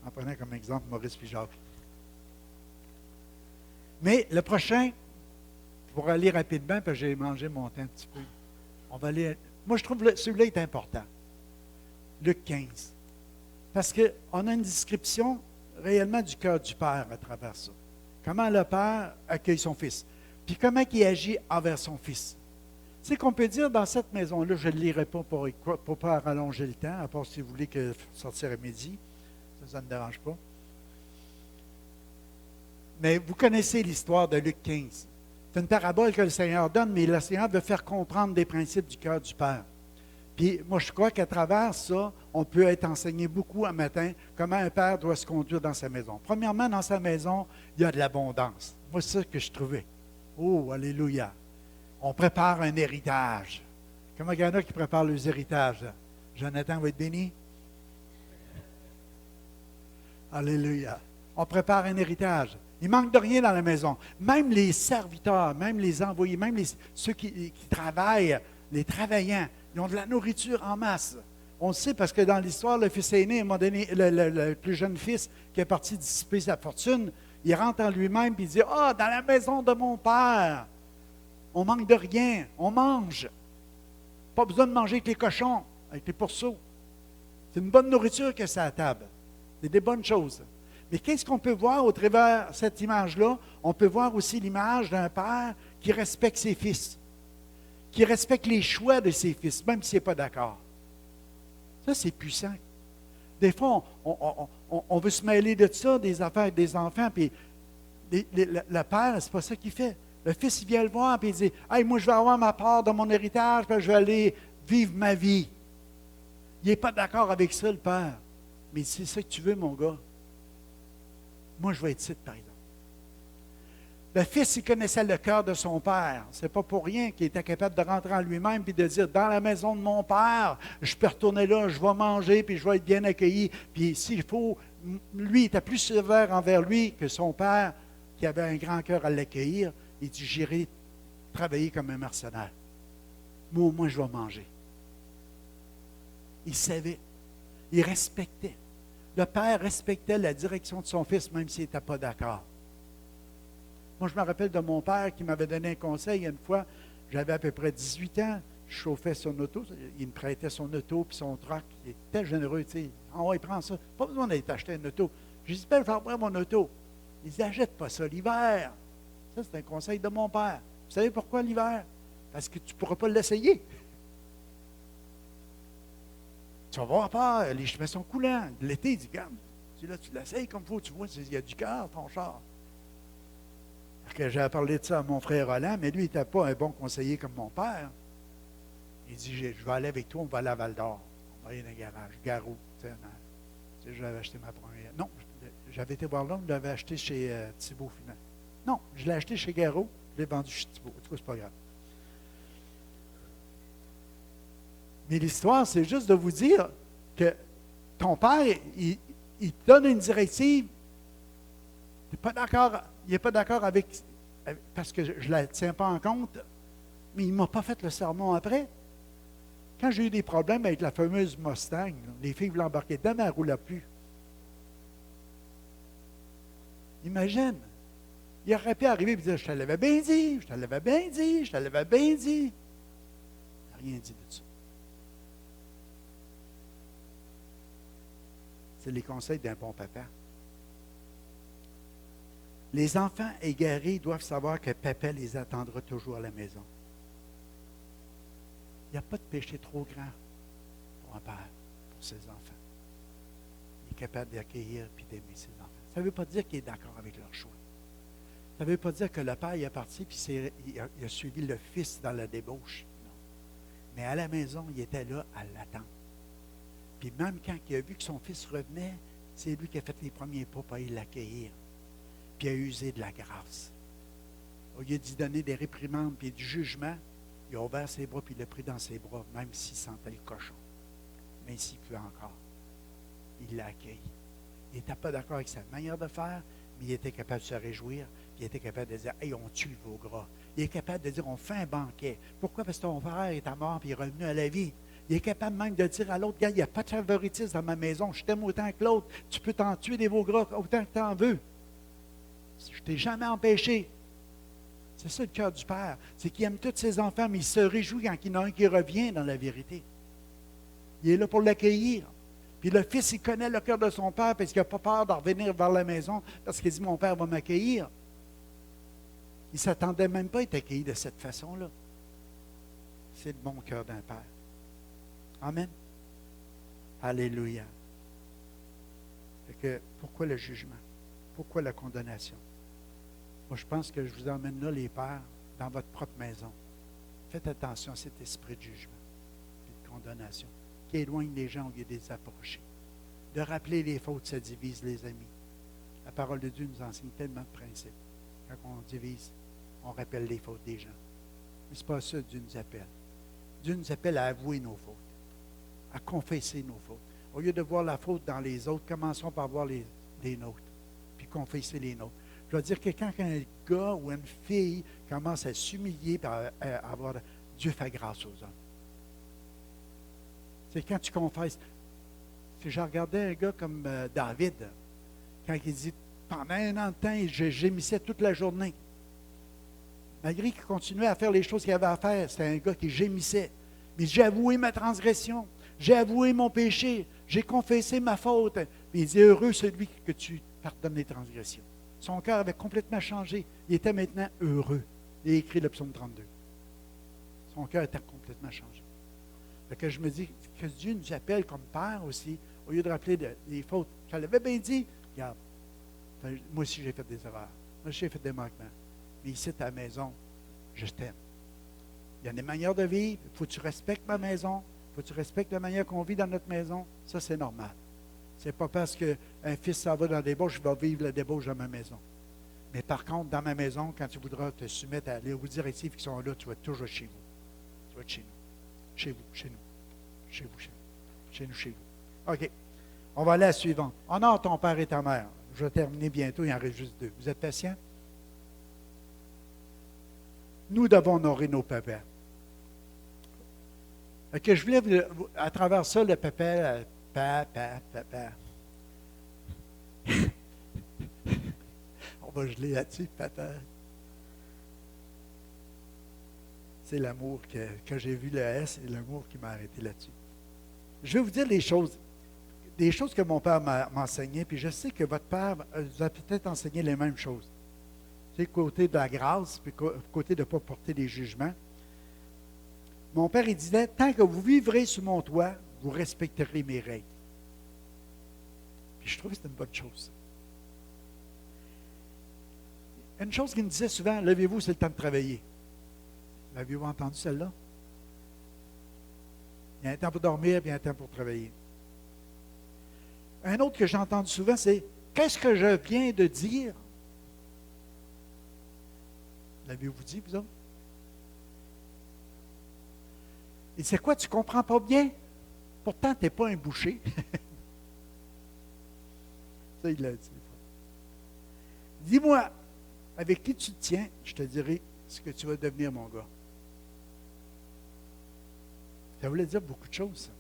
en prenant comme exemple Maurice et Jacques. Mais le prochain, pour aller rapidement, parce que j'ai mangé mon temps un petit peu, on va aller. Moi, je trouve que celui-là est important. Luc 15. Parce qu'on a une description réellement du cœur du Père à travers ça. Comment le Père accueille son Fils. Puis comment il agit envers son Fils. Tu sais qu'on peut dire dans cette maison-là, je ne lirai pas pour ne pas rallonger le temps, à part si vous voulez sortir à midi. Ça ne me dérange pas. Mais vous connaissez l'histoire de Luc 15. C'est une parabole que le Seigneur donne, mais le Seigneur veut faire comprendre des principes du cœur du Père. Puis moi, je crois qu'à travers ça, on peut être enseigné beaucoup un matin comment un père doit se conduire dans sa maison. Premièrement, dans sa maison, il y a de l'abondance. Moi, c'est ça que je trouvais. Oh, alléluia. On prépare un héritage. Comment il y en a qui préparent leurs héritages? Là? Jonathan va être béni. Alléluia. On prépare un héritage. Il manque de rien dans la maison. Même les serviteurs, même les envoyés, même ceux qui travaillent, les travaillants, ils ont de la nourriture en masse. On le sait parce que dans l'histoire, le fils aîné, à un moment donné, le plus jeune fils qui est parti dissiper sa fortune, il rentre en lui-même et il dit, « Ah, dans la maison de mon père, on manque de rien, on mange. Pas besoin de manger avec les cochons, avec les pourceaux. C'est une bonne nourriture que c'est à la table. C'est des bonnes choses. » Mais qu'est-ce qu'on peut voir au travers de cette image-là? On peut voir aussi l'image d'un père qui respecte ses fils, qui respecte les choix de ses fils, même s'il n'est pas d'accord. Ça, c'est puissant. Des fois, on veut se mêler de ça, des affaires des enfants, puis le père, c'est pas ça qu'il fait. Le fils, il vient le voir, puis il dit, « Hey, moi, je vais avoir ma part de mon héritage, puis je vais aller vivre ma vie. » Il n'est pas d'accord avec ça, le père. Mais c'est ça que tu veux, mon gars. Moi, je vais être ici, par exemple. Le fils, il connaissait le cœur de son père. Ce n'est pas pour rien qu'il était capable de rentrer en lui-même et de dire, dans la maison de mon père, je peux retourner là, je vais manger, puis je vais être bien accueilli. Puis s'il faut, lui, il était plus sévère envers lui que son père, qui avait un grand cœur à l'accueillir. Il dit, j'irai travailler comme un mercenaire. Moi, au moins, je vais manger. Il savait. Il respectait. Le père respectait la direction de son fils, même s'il n'était pas d'accord. Moi, je me rappelle de mon père qui m'avait donné un conseil une fois. J'avais à peu près 18 ans. Je chauffais son auto. Il me prêtait son auto puis son truck. Il était généreux, tu sais. Ah ouais, prends ça. Pas besoin d'être acheté une auto. Je lui dis, ben, je vais avoir mon auto. Il dit, achète pas ça l'hiver. Ça, c'est un conseil de mon père. Vous savez pourquoi l'hiver? Parce que tu ne pourras pas l'essayer. Tu vas voir pas, les chemins sont coulants. L'été, il dit, regarde, tu l'essayes comme il faut, tu vois, il y a du cœur, ton char. J'ai parlé de ça à mon frère Roland, mais lui, il n'était pas un bon conseiller comme mon père. Il dit, je vais aller avec toi, on va aller à Val-d'Or. On va aller dans le garage, Garou. Tu sais, j'avais acheté ma première. Non, j'avais été voir là, je l'avais acheté chez Thibault Finance. Non, je l'ai acheté chez Garou, je l'ai vendu chez Thibault. En tout cas, c'est pas grave. Mais l'histoire, c'est juste de vous dire que ton père, il te donne une directive, tu n'es pas d'accord, il n'est pas d'accord avec, parce que je ne la tiens pas en compte, mais il ne m'a pas fait le sermon après. Quand j'ai eu des problèmes avec la fameuse Mustang, les filles voulaient embarquer dedans, mais elle ne roulait plus. Imagine, il aurait pu arriver et dire, je te l'avais bien dit, je te l'avais bien dit, je te l'avais bien dit. Il n'a rien dit de ça. C'est les conseils d'un bon papa. Les enfants égarés doivent savoir que papa les attendra toujours à la maison. Il n'y a pas de péché trop grand pour un père, pour ses enfants. Il est capable d'accueillir et d'aimer ses enfants. Ça ne veut pas dire qu'il est d'accord avec leur choix. Ça ne veut pas dire que le père il est parti et il a suivi le fils dans la débauche. Non. Mais à la maison, il était là à l'attendre. Puis même quand il a vu que son fils revenait, c'est lui qui a fait les premiers pas pour aller l'accueillir. Puis il a usé de la grâce. Au lieu d'y donner des réprimandes et du jugement, il a ouvert ses bras puis il l'a pris dans ses bras, même s'il sentait le cochon. Mais s'il peut encore. Il l'a accueilli. Il n'était pas d'accord avec sa manière de faire, mais il était capable de se réjouir, puis il était capable de dire, « Hey, on tue le veau gras. » Il est capable de dire, « On fait un banquet. » Pourquoi? Parce que ton frère est mort puis il est revenu à la vie. Il est capable même de dire à l'autre, « Gars, il n'y a pas de favoritisme dans ma maison. Je t'aime autant que l'autre. Tu peux t'en tuer des veaux gras autant que tu en veux. Je ne t'ai jamais empêché. » C'est ça le cœur du Père. C'est qu'il aime tous ses enfants, mais il se réjouit quand il y en a un qui revient dans la vérité. Il est là pour l'accueillir. Puis le fils, il connaît le cœur de son père parce qu'il n'a pas peur de revenir vers la maison parce qu'il dit, mon père va m'accueillir. Il ne s'attendait même pas à être accueilli de cette façon-là. C'est le bon cœur d'un père. Amen. Alléluia. Fait que, pourquoi le jugement? Pourquoi la condamnation? Moi, je pense que je vous emmène là, les pères, dans votre propre maison. Faites attention à cet esprit de jugement et de condamnation qui éloigne les gens au lieu de les approcher. De rappeler les fautes, ça divise les amis. La parole de Dieu nous enseigne tellement de principes. Quand on divise, on rappelle les fautes des gens. Mais ce n'est pas ça que Dieu nous appelle. Dieu nous appelle à avouer nos fautes, à confesser nos fautes. Au lieu de voir la faute dans les autres, commençons par voir les nôtres, puis confesser les nôtres. Je dois dire que quand un gars ou une fille commence à s'humilier et à avoir Dieu fait grâce aux hommes. C'est quand tu confesses. Si je regardais un gars comme David, quand il dit pendant un an de temps, je gémissais toute la journée. Malgré qu'il continuait à faire les choses qu'il avait à faire, c'était un gars qui gémissait. Mais j'ai avoué ma transgression, j'ai avoué mon péché, j'ai confessé ma faute. Puis il dit, heureux celui que tu pardonnes les transgressions. Son cœur avait complètement changé. Il était maintenant heureux. Il a écrit le psaume 32. Son cœur était complètement changé. Fait que je me dis que Dieu nous appelle comme père aussi, au lieu de rappeler les fautes. Je l'avais bien dit, regarde, moi aussi j'ai fait des erreurs. Moi aussi j'ai fait des manquements. Mais ici, à la maison, je t'aime. Il y a des manières de vivre. Il faut que tu respectes ma maison. Il faut que tu respectes la manière qu'on vit dans notre maison. Ça, c'est normal. Ce n'est pas parce qu'un fils s'en va dans la débauche, je vais vivre la débauche dans ma maison. Mais par contre, dans ma maison, quand tu voudras te soumettre à aux directives qui sont là, tu vas toujours chez vous. Tu vas être chez nous. Chez vous, chez nous. Chez vous, chez nous. Chez nous, chez vous. OK. On va aller à la suivante. Honore ton père et ta mère. Je vais terminer bientôt, il en reste juste 2. Vous êtes patients? Nous devons honorer nos papas. Que je voulais, à travers ça, le papa, papa. On va geler là-dessus, papa. C'est l'amour que j'ai vu le S et l'amour qui m'a arrêté là-dessus. Je vais vous dire des choses que mon père m'a enseignées, puis je sais que votre père vous a peut-être enseigné les mêmes choses. C'est côté de la grâce, puis côté de ne pas porter des jugements. Mon père, il disait, tant que vous vivrez sous mon toit, vous respecterez mes règles. Puis je trouve que c'est une bonne chose. Une chose qu'il me disait souvent, levez-vous, c'est le temps de travailler. L'avez-vous entendu celle-là? Il y a un temps pour dormir, puis il y a un temps pour travailler. Un autre que j'ai entendu souvent, c'est, qu'est-ce que je viens de dire? L'avez-vous dit, vous autres? Et c'est quoi, tu ne comprends pas bien? Pourtant, tu n'es pas un boucher. Ça, il l'a dit. Dis-moi, avec qui tu te tiens, je te dirai ce que tu vas devenir, mon gars. Ça voulait dire beaucoup de choses, ça.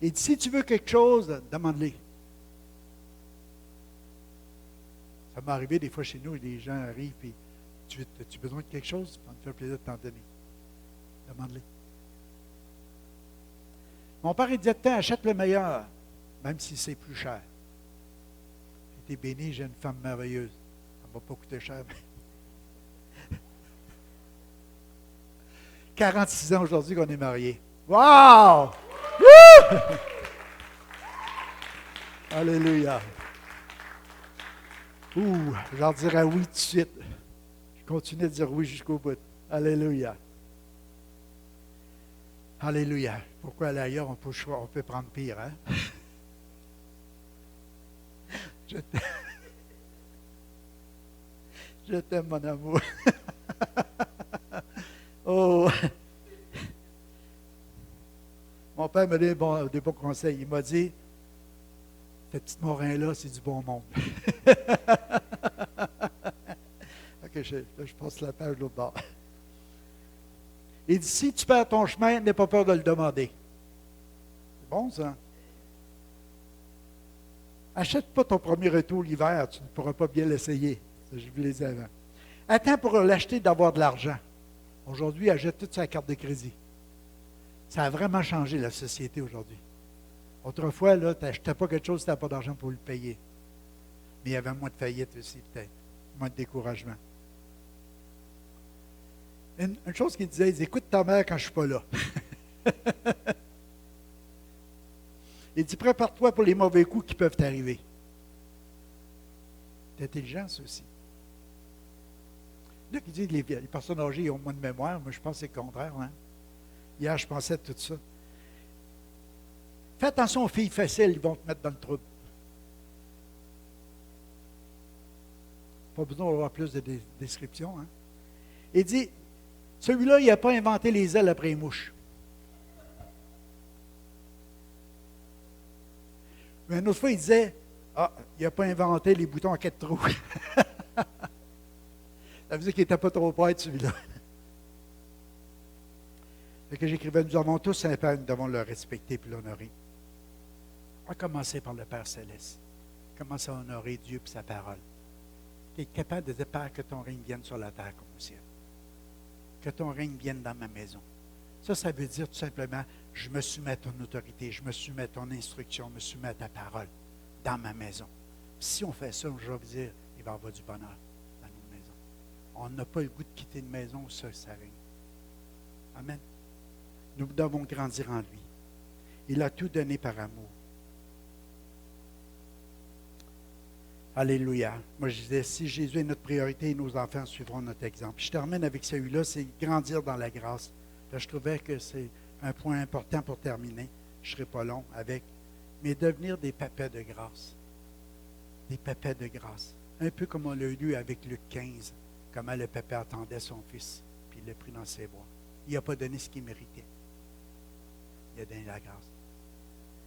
Et si tu veux quelque chose, demande-les. Ça m'est arrivé des fois chez nous, les gens arrivent et as-tu besoin de quelque chose? Ça me fait plaisir de t'en donner. Demande-les. Mon père, il disait, achète le meilleur, même si c'est plus cher. J'ai été béni, j'ai une femme merveilleuse. Ça ne va pas coûter cher. 46 ans aujourd'hui qu'on est mariés. Wow! Woo! Alléluia. J'en dirais oui tout de suite. Je continue de dire oui jusqu'au bout. Alléluia. Alléluia. Pourquoi aller ailleurs, on peut prendre pire, hein? Je t'aime, mon amour. Oh! Mon père m'a donné des bons conseils. Il m'a dit, cette petite morin-là, c'est du bon monde. OK, je passe la page de l'autre bord. Il dit, si tu perds ton chemin, n'aie pas peur de le demander. C'est bon, ça? Achète pas ton premier retour l'hiver, tu ne pourras pas bien l'essayer. Ça, je vous l'ai dit avant. Attends pour l'acheter d'avoir de l'argent. Aujourd'hui, achète toute sa carte de crédit. Ça a vraiment changé la société aujourd'hui. Autrefois, là, tu n'achetais pas quelque chose si tu n'avais pas d'argent pour le payer. Mais il y avait moins de faillites aussi, peut-être. Moins de découragement. Une chose qu'il disait, il dit, écoute ta mère quand je ne suis pas là. Il dit, prépare-toi pour les mauvais coups qui peuvent t'arriver. C'est intelligent, ça aussi. Là, qui dit que les personnes âgées ont moins de mémoire, moi je pense que c'est le contraire. Hein? Hier, je pensais à tout ça. Fais attention aux filles faciles, ils vont te mettre dans le trouble. Pas besoin d'avoir plus de descriptions. Hein? Il dit, celui-là, il n'a pas inventé les ailes après les mouches. Mais une autre fois, il disait, il n'a pas inventé les boutons à 4 trous. Ça veut dire qu'il n'était pas trop prêt, celui-là. Fait que j'écrivais, nous avons tous un Père, nous devons le respecter et l'honorer. On va commencer par le Père Céleste. Commencer à honorer Dieu et sa parole. Qui est capable de dire, Père, que ton règne vienne sur la terre comme au ciel. Que ton règne vienne dans ma maison. Ça veut dire tout simplement, je me soumets à ton autorité, je me soumets à ton instruction, je me soumets à ta parole dans ma maison. Puis si on fait ça, je vais vous dire, il va y avoir du bonheur dans nos maisons. On n'a pas le goût de quitter une maison où ça règne. Amen. Nous devons grandir en lui. Il a tout donné par amour. Alléluia. Moi, je disais, si Jésus est notre priorité, nos enfants suivront notre exemple. Puis je termine avec celui-là, c'est grandir dans la grâce. Là, je trouvais que c'est un point important pour terminer. Je ne serai pas long avec. Mais devenir des papas de grâce. Des papas de grâce. Un peu comme on l'a lu avec Luc 15, comment le papa attendait son fils, puis il l'a pris dans ses bras. Il n'a pas donné ce qu'il méritait. Il a donné la grâce.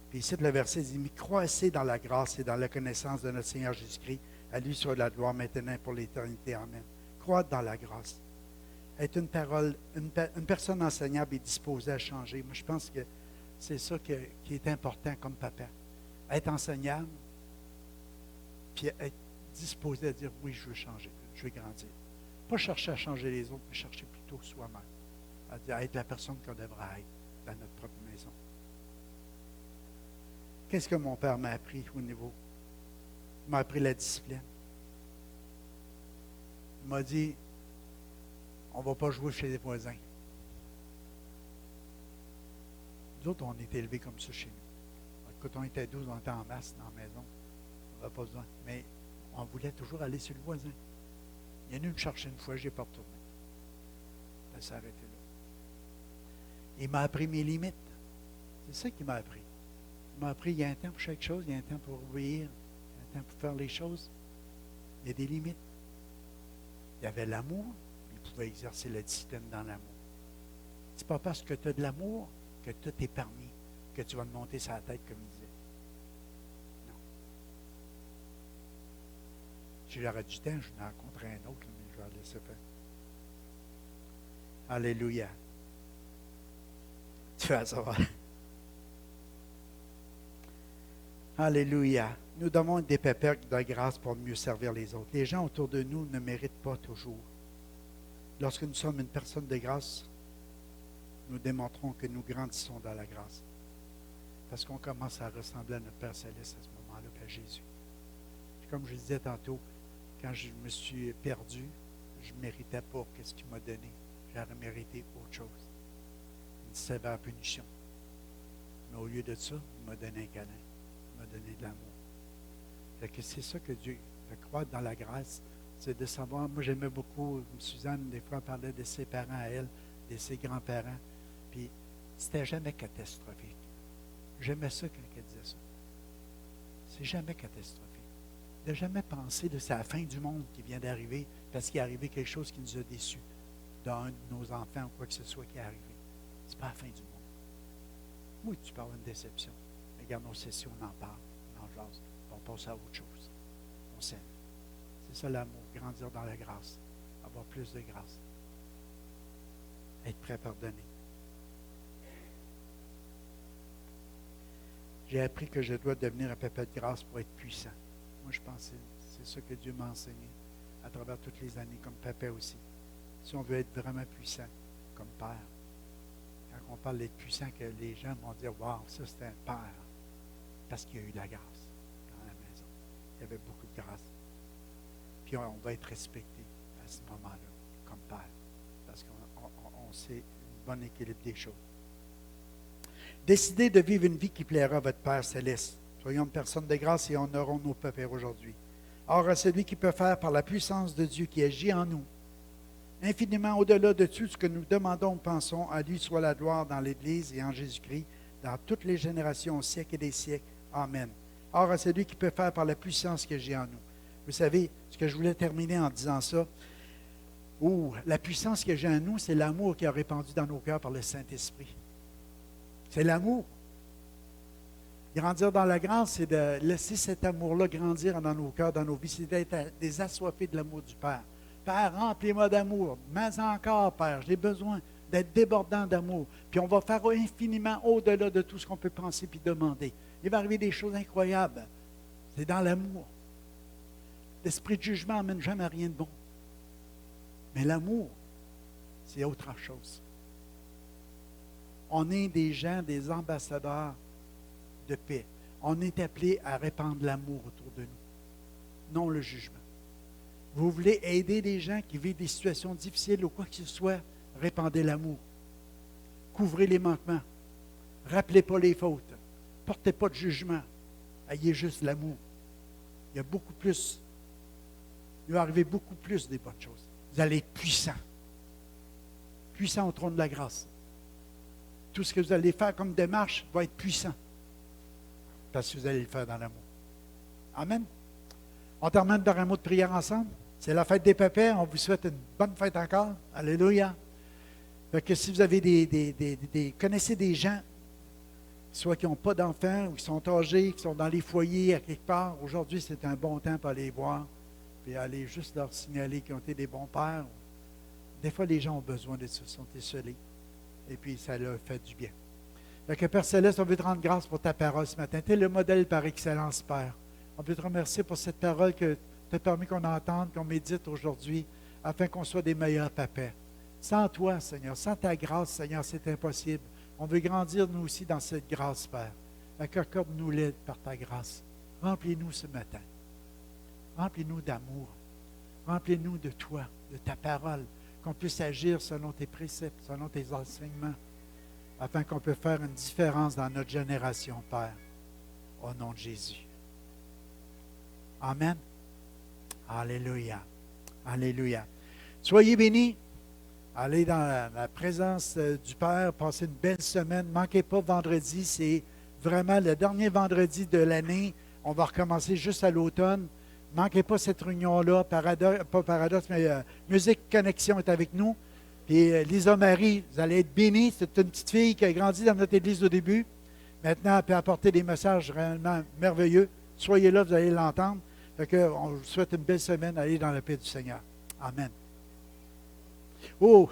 Puis ici, le verset dit, mais croissez dans la grâce et dans la connaissance de notre Seigneur Jésus-Christ. À lui soit la gloire maintenant et pour l'éternité. Amen. Croître dans la grâce. Être une personne enseignable et disposée à changer. Moi, je pense que c'est ça qui est important comme papa. Être enseignable, puis être disposé à dire, oui, je veux changer, je veux grandir. Pas chercher à changer les autres, mais chercher plutôt soi-même. À être la personne qu'on devrait être dans notre propre maison. Qu'est-ce que mon père m'a appris au niveau? Il m'a appris la discipline. Il m'a dit, on ne va pas jouer chez les voisins. Nous autres, on est élevés comme ça chez nous. Quand on était 12, on était en masse dans la maison. On n'avait pas besoin. Mais on voulait toujours aller sur le voisin. Il est venu me chercher une fois, je n'ai pas retourné. Ça s'est arrêté là. Il m'a appris mes limites. C'est ça qu'il m'a appris. Il m'a appris, il y a un temps pour chaque chose, il y a un temps pour obéir, il y a un temps pour faire les choses. Il y a des limites. Il y avait l'amour, il pouvait exercer la discipline dans l'amour. Ce n'est pas parce que tu as de l'amour que tout est permis, que tu vas te monter sur la tête, comme il disait. Non. Si j'aurais du temps, je vais en rencontrer un autre, mais je vais le laisser faire. Alléluia. Tu vas savoir. Alléluia. Nous devons des pépères de grâce pour mieux servir les autres. Les gens autour de nous ne méritent pas toujours. Lorsque nous sommes une personne de grâce, nous démontrons que nous grandissons dans la grâce. Parce qu'on commence à ressembler à notre Père Céleste à ce moment-là, à Jésus. Puis comme je disais tantôt, quand je me suis perdu, je ne méritais pas ce qu'il m'a donné. J'aurais mérité autre chose. Une sévère punition. Mais au lieu de ça, il m'a donné un câlin. Il m'a donné de l'amour. Fait que c'est ça que Dieu, de croître dans la grâce, c'est de savoir. Moi, j'aimais beaucoup, Suzanne, des fois, elle parlait de ses parents à elle, de ses grands-parents. Puis, c'était jamais catastrophique. J'aimais ça quand elle disait ça. C'est jamais catastrophique. De jamais penser que c'est la fin du monde qui vient d'arriver parce qu'il est arrivé quelque chose qui nous a déçus d'un de nos enfants ou quoi que ce soit qui est arrivé. C'est pas la fin du monde. Oui, tu parles d'une déception. Regarde nos sessions, on en parle, on en jase, on passe à autre chose. On s'aime. C'est ça l'amour, grandir dans la grâce, avoir plus de grâce, être prêt à pardonner. J'ai appris que je dois devenir un papa de grâce pour être puissant. Moi, je pense que c'est ça que Dieu m'a enseigné à travers toutes les années, comme papa aussi. Si on veut être vraiment puissant, comme père, quand on parle d'être puissant, que les gens vont dire « Wow, ça c'est un père », parce qu'il y a eu de la grâce dans la maison. Il y avait beaucoup de grâce. Puis on va être respecté à ce moment-là, comme père, parce qu'on sait un bon équilibre des choses. Décidez de vivre une vie qui plaira à votre Père céleste. Soyons une personne de grâce et honorons nos pères aujourd'hui. Or, à celui qui peut faire par la puissance de Dieu qui agit en nous, infiniment au-delà de tout ce que nous demandons ou pensons. À lui soit la gloire dans l'Église et en Jésus-Christ, dans toutes les générations, au siècle et des siècles. Amen. Or, à celui qui peut faire par la puissance que j'ai en nous. Vous savez, ce que je voulais terminer en disant ça, la puissance que j'ai en nous, c'est l'amour qui a répandu dans nos cœurs par le Saint-Esprit. C'est l'amour. Grandir dans la grâce, c'est de laisser cet amour-là grandir dans nos cœurs, dans nos vies. C'est d'être des assoiffés de l'amour du Père. Père, remplis-moi d'amour. Mais encore, Père, j'ai besoin d'être débordant d'amour. Puis on va faire infiniment au-delà de tout ce qu'on peut penser puis demander. Il va arriver des choses incroyables. C'est dans l'amour. L'esprit de jugement n'amène jamais à rien de bon. Mais l'amour, c'est autre chose. On est des gens, des ambassadeurs de paix. On est appelé à répandre l'amour autour de nous, non le jugement. Vous voulez aider des gens qui vivent des situations difficiles ou quoi que ce soit, répandez l'amour. Couvrez les manquements. Rappelez pas les fautes. Portez pas de jugement. Ayez juste l'amour. Il y a beaucoup plus. Il va arriver beaucoup plus des bonnes choses. Vous allez être puissant. Puissant au trône de la grâce. Tout ce que vous allez faire comme démarche va être puissant. Parce que vous allez le faire dans l'amour. Amen. On termine par un mot de prière ensemble. C'est la fête des papas. On vous souhaite une bonne fête encore. Alléluia. Fait que si vous avez connaissez des gens, soit qui n'ont pas d'enfants ou qui sont âgés, qui sont dans les foyers à quelque part, aujourd'hui, c'est un bon temps pour aller les voir et aller juste leur signaler qu'ils ont été des bons pères. Des fois, les gens ont besoin de ça, ils sont isolés. Et puis, ça leur fait du bien. Fait que Père Céleste, on veut te rendre grâce pour ta parole ce matin. Tu es le modèle par excellence, Père. On veut te remercier pour cette parole que tu as permis qu'on entende, qu'on médite aujourd'hui, afin qu'on soit des meilleurs papas. Sans toi, Seigneur, sans ta grâce, Seigneur, c'est impossible. On veut grandir, nous aussi, dans cette grâce, Père. Accorde-nous-les par ta grâce. Remplis-nous ce matin. Remplis-nous d'amour. Remplis-nous de toi, de ta parole, qu'on puisse agir selon tes préceptes, selon tes enseignements, afin qu'on puisse faire une différence dans notre génération, Père, au nom de Jésus. Amen. Alléluia. Alléluia. Soyez bénis. Allez dans la présence du Père, passez une belle semaine. Ne manquez pas vendredi, c'est vraiment le dernier vendredi de l'année. On va recommencer juste à l'automne. Ne manquez pas cette réunion-là. Pas Paradoxe, mais Musique Connexion est avec nous. Puis Lisa Marie, vous allez être bénis. C'est une petite fille qui a grandi dans notre église au début. Maintenant, elle peut apporter des messages réellement merveilleux. Soyez là, vous allez l'entendre. Fait que, on vous souhaite une belle semaine. Allez dans la paix du Seigneur. Amen. Oh,